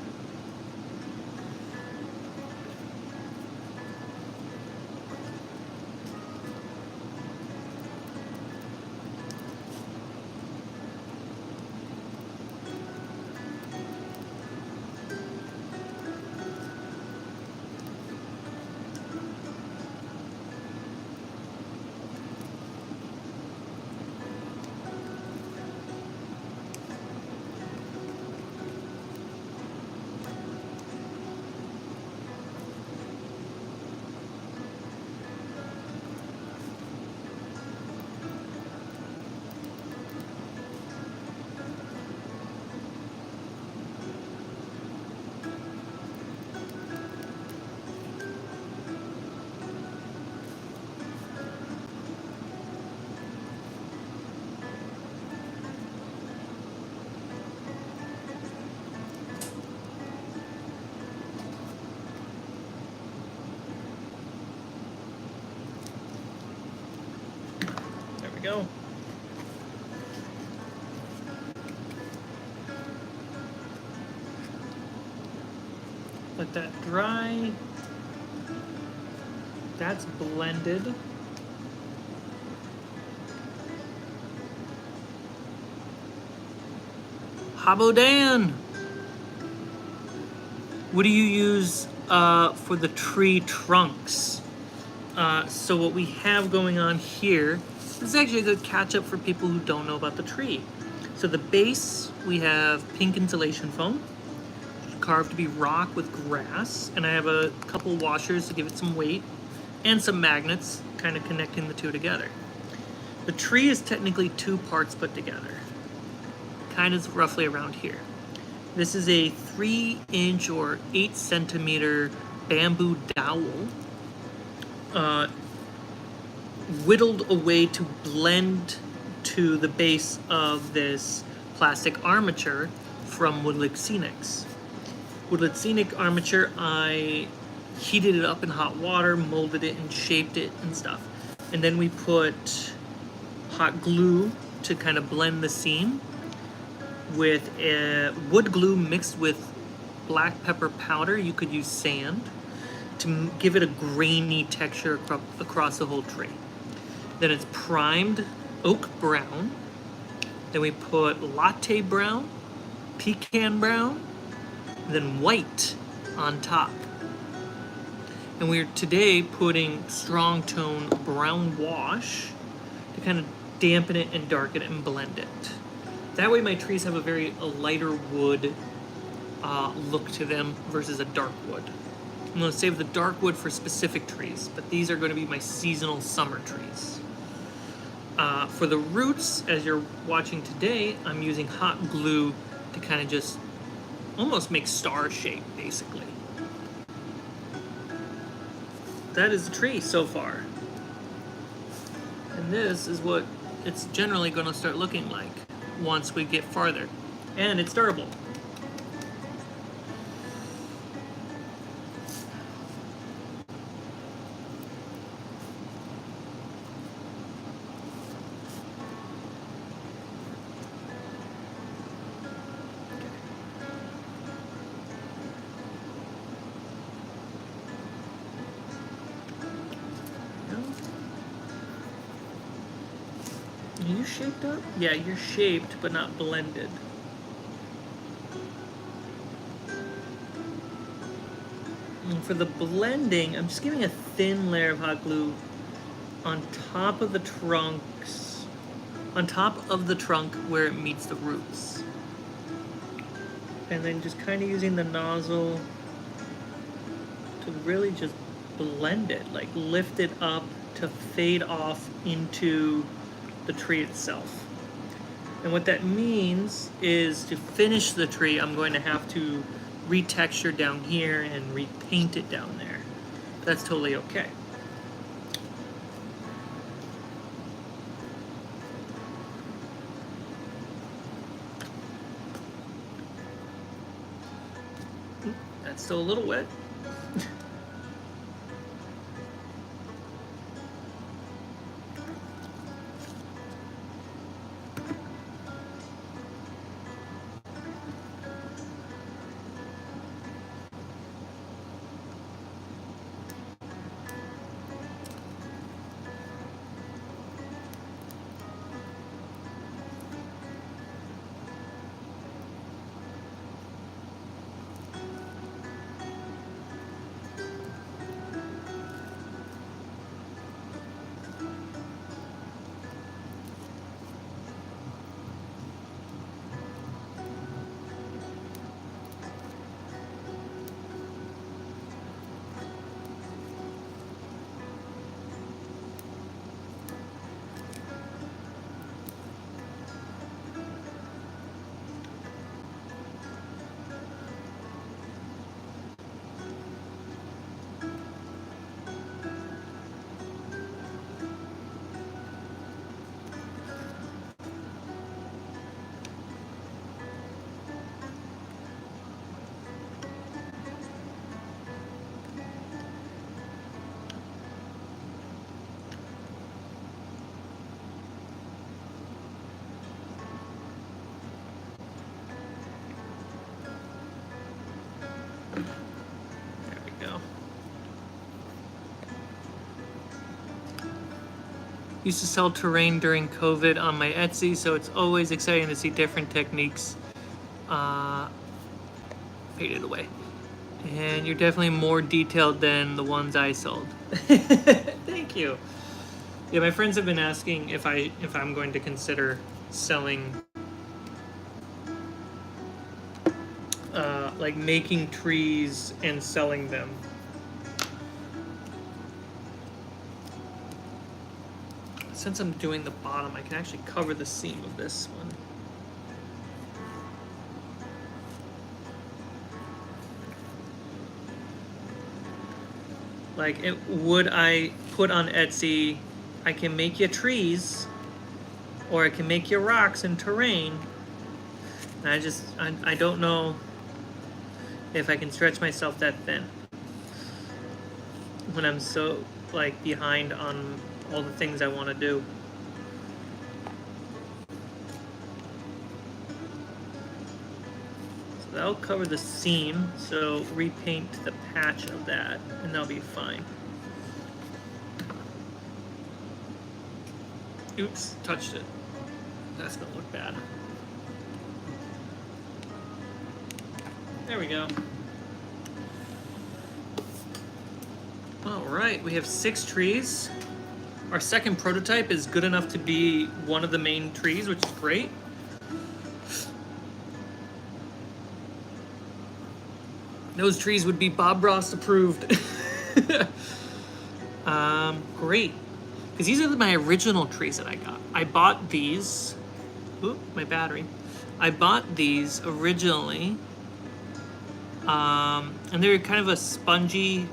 There we go. Let that dry. That's blended. Habodan! What do you use for the tree trunks? So what we have going on here, this is actually a good catch-up for people who don't know about the tree. So the base, we have pink insulation foam, carved to be rock with grass, and I have a couple washers to give it some weight, and some magnets kind of connecting the two together. The tree is technically two parts put together, kind of roughly around here. This is a 3-inch or 8-centimeter bamboo dowel, whittled away to blend to the base of this plastic armature from Woodland Scenics. Woodland Scenic armature, I heated it up in hot water, molded it and shaped it and stuff. And then we put hot glue to kind of blend the seam with wood glue mixed with black pepper powder. You could use sand to give it a grainy texture across the whole tree. Then it's primed oak brown. Then we put latte brown, pecan brown, then white on top. And we're today putting strong tone brown wash to kind of dampen it and darken it and blend it. That way my trees have a lighter wood look to them versus a dark wood. I'm going to save the dark wood for specific trees, but these are going to be my seasonal summer trees. For the roots, as you're watching today, I'm using hot glue to kind of just almost make star shape, basically. That is the tree so far. And this is what it's generally going to start looking like once we get farther. And it's durable. Are you shaped up? Yeah, you're shaped, but not blended. And for the blending, I'm just giving a thin layer of hot glue on top of the trunks, on top of the trunk where it meets the roots. And then just kind of using the nozzle to really just blend it, like lift it up to fade off into the tree itself. And what that means is to finish the tree, I'm going to have to retexture down here and repaint it down there. That's totally okay. That's still a little wet. Used to sell terrain during COVID on my Etsy, so it's always exciting to see different techniques faded away. And you're definitely more detailed than the ones I sold. Thank you. Yeah, my friends have been asking if I'm going to consider selling, like making trees and selling them. Since I'm doing the bottom, I can actually cover the seam of this one. Like, would I put on Etsy, I can make you trees, or I can make you rocks and terrain. And I don't know if I can stretch myself that thin when I'm so, like, behind on all the things I want to do. So that'll cover the seam, so repaint the patch of that, and that'll be fine. Oops, touched it. That's gonna look bad. There we go. All right, we have 6 trees. Our second prototype is good enough to be one of the main trees, which is great. Those trees would be Bob Ross approved. Great. Because these are my original trees that I got. I bought these. Oop, my battery. I bought these originally. And they're kind of a spongy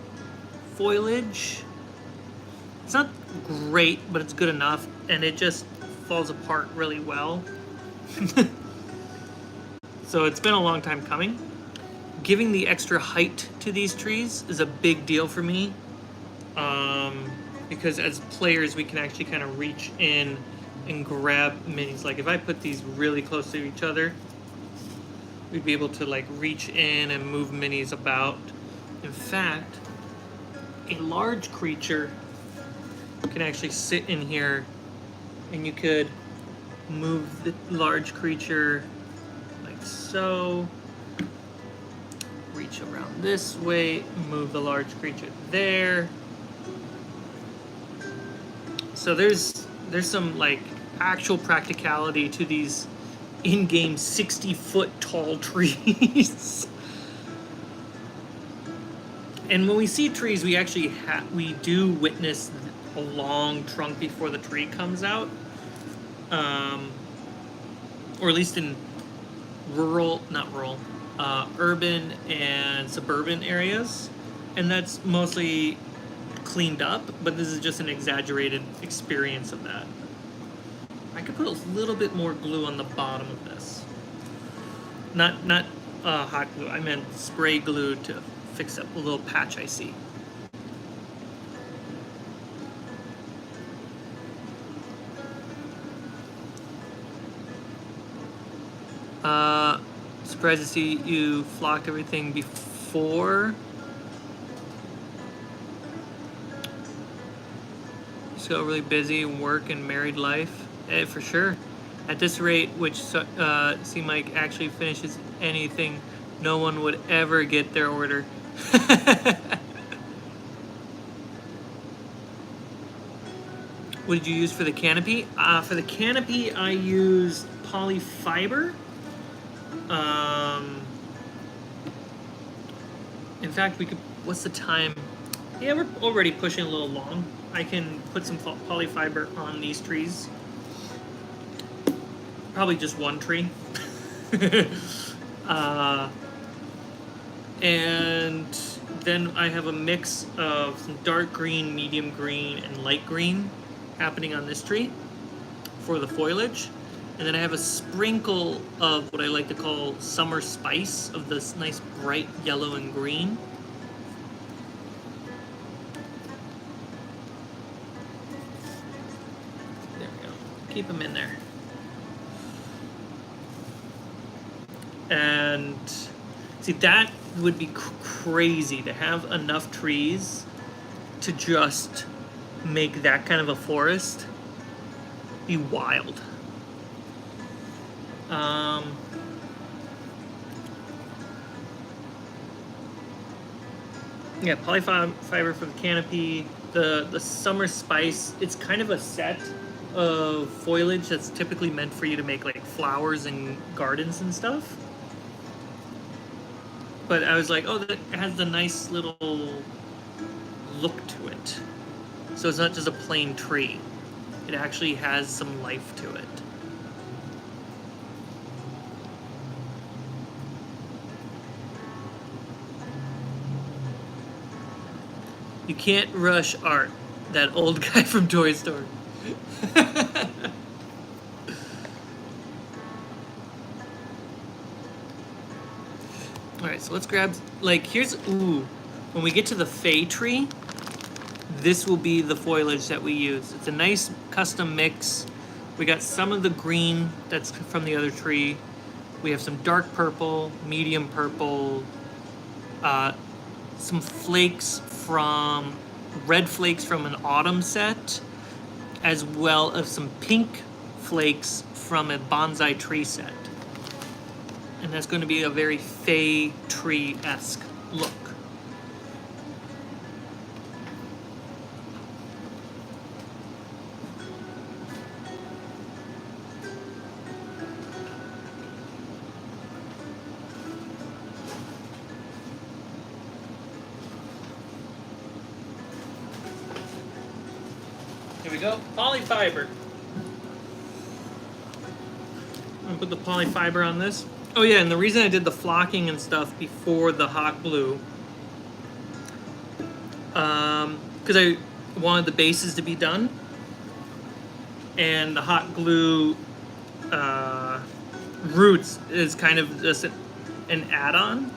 foliage. It's not great, but it's good enough, and it just falls apart really well. So it's been a long time coming. Giving the extra height to these trees is a big deal for me, because as players we can actually kind of reach in and grab minis. Like if I put these really close to each other, we'd be able to like reach in and move minis about. In fact, a large creature can actually sit in here, and you could move the large creature like so, reach around this way, move the large creature there. So there's some like actual practicality to these in-game 60-foot tall trees. And when we see trees, we actually we do witness a long trunk before the tree comes out. or at least in urban and suburban areas, and that's mostly cleaned up, but this is just an exaggerated experience of that. I could put a little bit more glue on the bottom of this. Not hot glue, I meant spray glue to fix up a little patch I see. Surprised to see you flocked everything before. Just got really busy, work and married life. For sure. At this rate, which seemed like actually finishes anything, no one would ever get their order. What did you use for the canopy? For the canopy, I used polyfiber. In fact, we could. What's the time? Yeah, we're already pushing a little long. I can put some polyfiber on these trees. Probably just one tree. And then I have a mix of some dark green, medium green, and light green happening on this tree for the foliage. And then I have a sprinkle of what I like to call summer spice of this nice bright yellow and green. There we go. Keep them in there. And see, that would be crazy to have enough trees to just make that kind of a forest. Be wild. Yeah, polyfiber for the canopy. The summer spice, it's kind of a set of foliage that's typically meant for you to make like flowers and gardens and stuff. But I was like, oh, that has a nice little look to it. So it's not just a plain tree. It actually has some life to it. You can't rush art. That old guy from Toy Story. Alright, so let's grab, like, here's, ooh, when we get to the Fay tree, this will be the foliage that we use. It's a nice custom mix. We got some of the green that's from the other tree. We have some dark purple, medium purple, some flakes from, red flakes from an autumn set, as well as some pink flakes from a bonsai tree set. And that's going to be a very Fay tree-esque look. Here we go, polyfiber. I'm gonna put the polyfiber on this. Oh yeah, and the reason I did the flocking and stuff before the hot glue, because I wanted the bases to be done, and the hot glue roots is kind of just an add-on.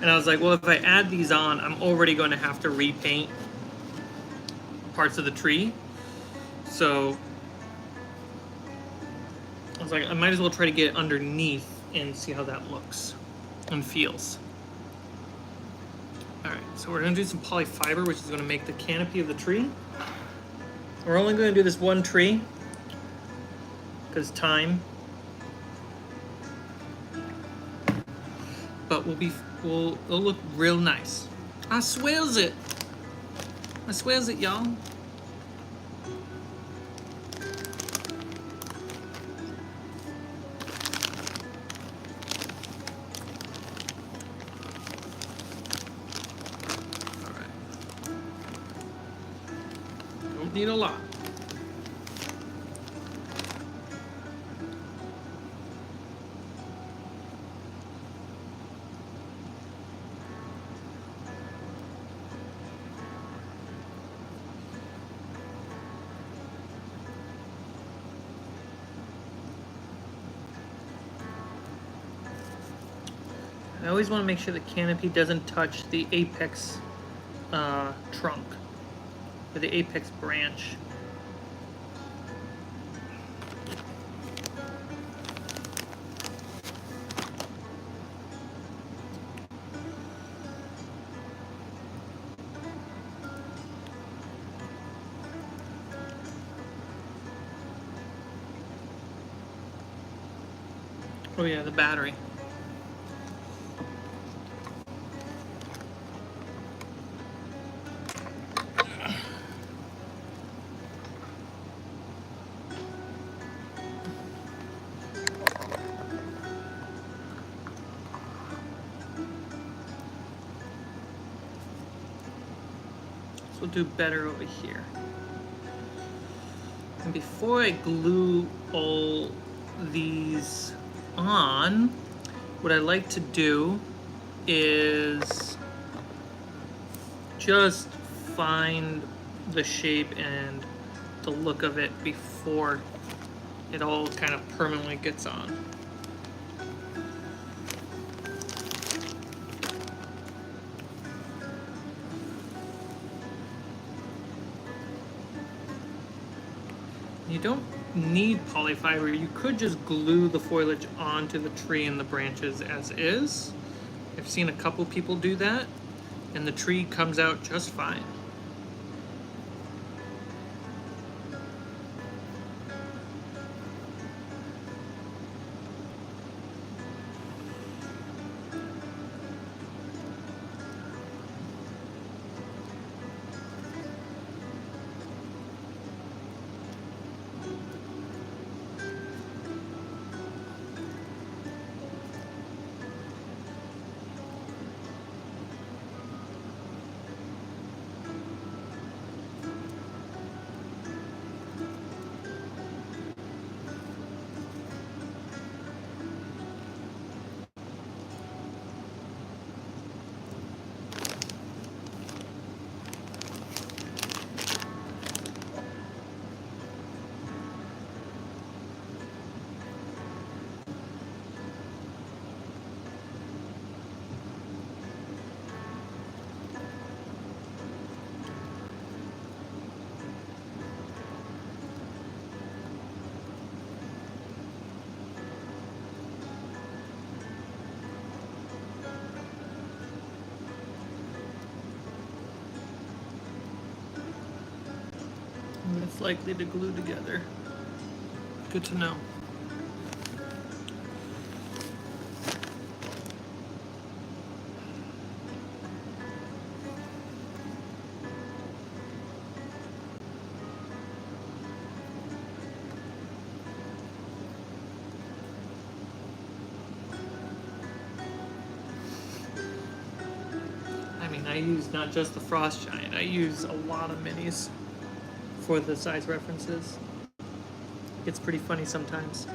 And I was like, well, if I add these on, I'm already going to have to repaint parts of the tree. So I was like, I might as well try to get it underneath and see how that looks and feels. All right, so we're gonna do some polyfiber, which is gonna make the canopy of the tree. We're only gonna do this one tree because time. But it'll look real nice. I swears it. I swears it, y'all. Need a lot. I always want to make sure the canopy doesn't touch the apex trunk or the apex branch. Oh yeah, the battery. So we'll do better over here. And before I glue all these on, what I like to do is just find the shape and the look of it before it all kind of permanently gets on. You don't need polyfiber. You could just glue the foliage onto the tree and the branches as is. I've seen a couple people do that, and the tree comes out just fine. And it's likely to glue together. Good to know. I mean, I use not just the Frost Giant, I use a lot of minis for the size references. It's pretty funny sometimes.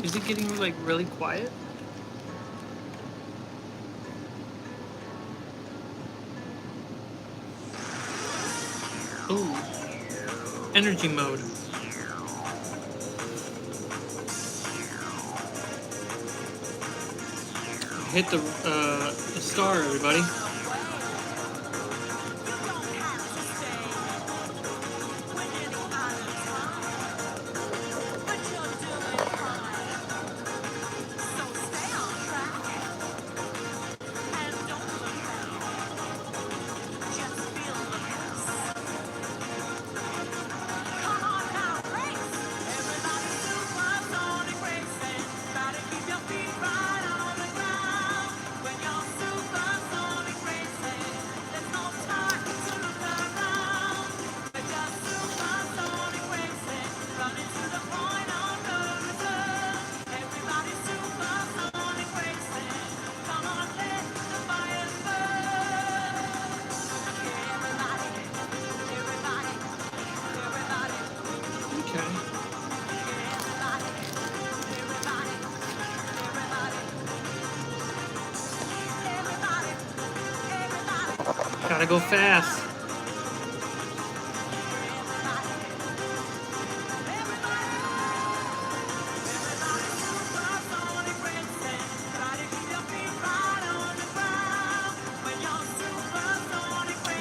Is it getting like really quiet? energy mode. Hit the star, everybody. Gotta go fast.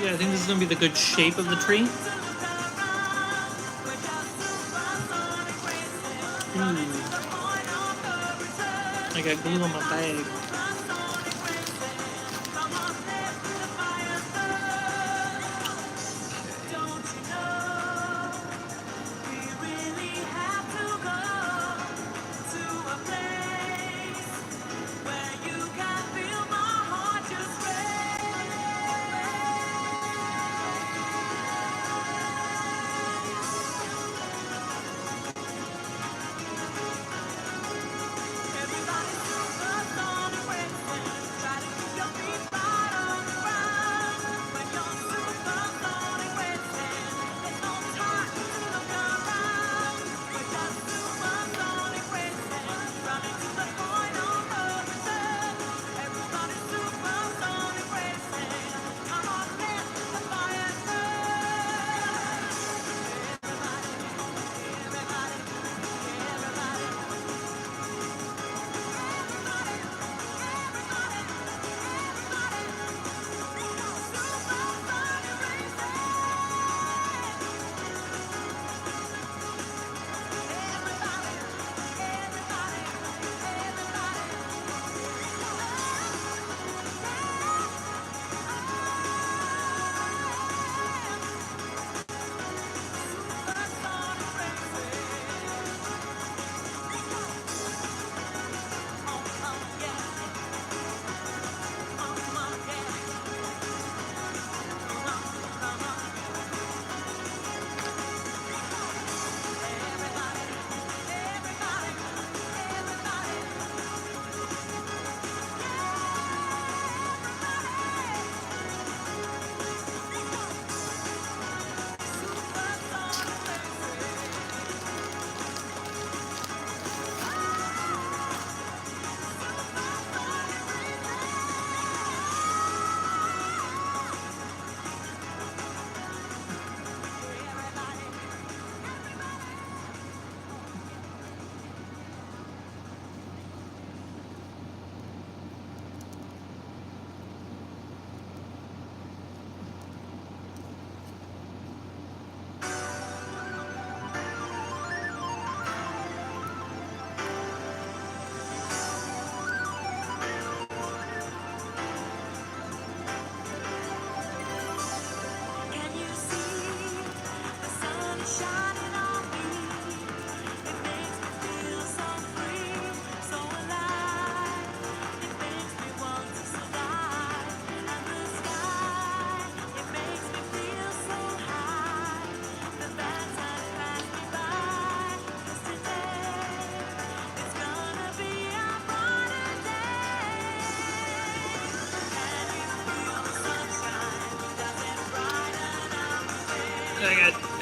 Yeah, I think this is gonna be the good shape of the tree. Ooh. I got glue on my bag.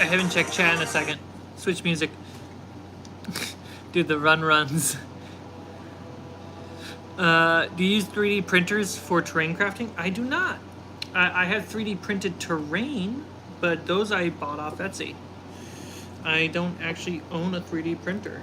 I haven't checked chat in a second. Switch music. Dude, the runs. Do you use 3D printers for terrain crafting? I do not. I have 3D printed terrain, but those I bought off Etsy. I don't actually own a 3D printer.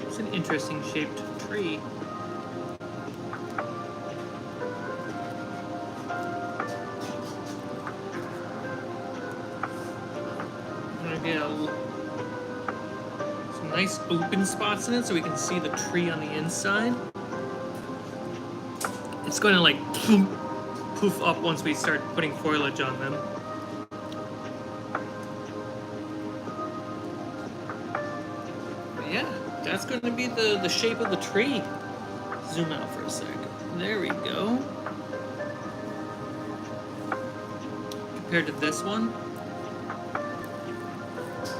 It's an interesting shaped tree. I'm gonna get some nice open spots in it so we can see the tree on the inside. It's going to like poof up once we start putting foliage on them. But yeah, that's going to be the shape of the tree. Zoom out for a second. There we go. Compared to this one,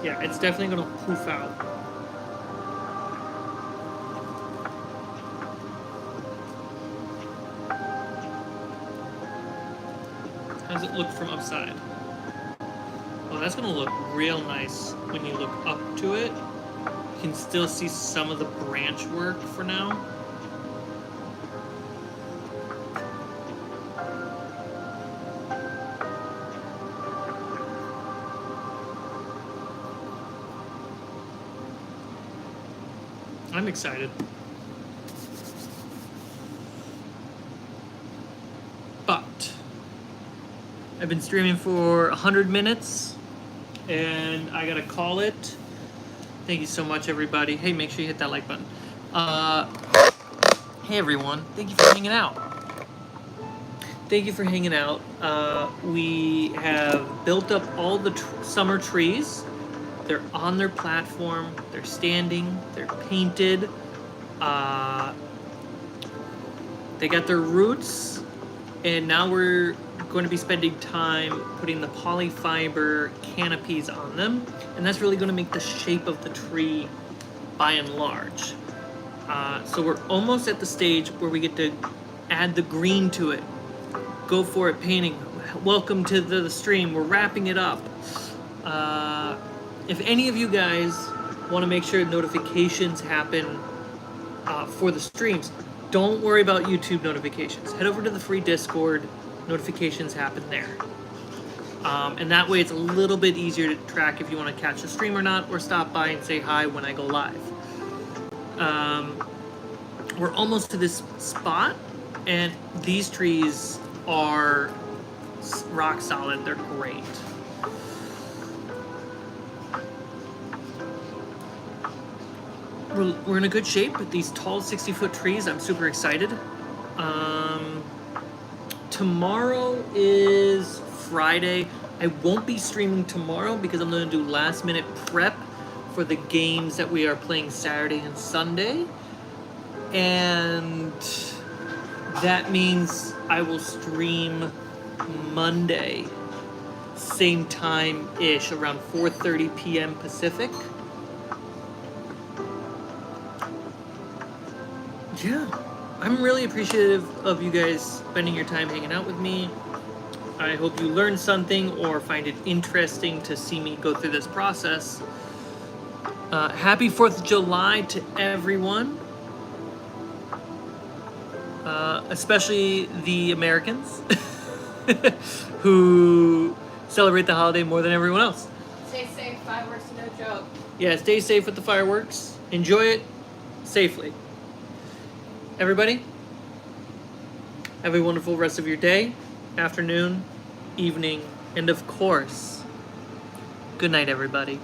yeah, it's definitely going to poof out. How does it look from upside? Well, that's going to look real nice when you look up to it. You can still see some of the branch work for now. I'm excited. But I've been streaming for 100 minutes and I gotta call it. Thank you so much, everybody. Hey, make sure you hit that like button. Hey, everyone. Thank you for hanging out. Thank you for hanging out. We have built up all the summer trees. They're on their platform. They're standing. They're painted. They got their roots. And now we're going to be spending time putting the polyfiber canopies on them. And that's really going to make the shape of the tree by and large. So we're almost at the stage where we get to add the green to it. go for it painting. Welcome to the stream. We're wrapping it up. If any of you guys want to make sure notifications happen for the streams, don't worry about YouTube notifications. Head over to the free Discord. Notifications happen there. And that way it's a little bit easier to track if you want to catch the stream or not, or stop by and say hi when I go live. We're almost to this spot, and these trees are rock solid. They're great. We're in a good shape with these tall 60-foot trees. I'm super excited. Tomorrow is Friday. I won't be streaming tomorrow because I'm going to do last minute prep for the games that we are playing Saturday and Sunday. And that means I will stream Monday, same time-ish, around 4:30 p.m. Pacific. Yeah, I'm really appreciative of you guys spending your time hanging out with me. I hope you learned something or find it interesting to see me go through this process. Happy 4th of July to everyone, especially the Americans who celebrate the holiday more than everyone else. Stay safe, fireworks, no joke. Yeah, stay safe with the fireworks. Enjoy it safely. Everybody, have a wonderful rest of your day, afternoon, evening, and of course, good night, everybody.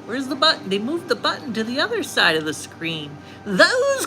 Where's the button? They moved the button to the other side of the screen. Those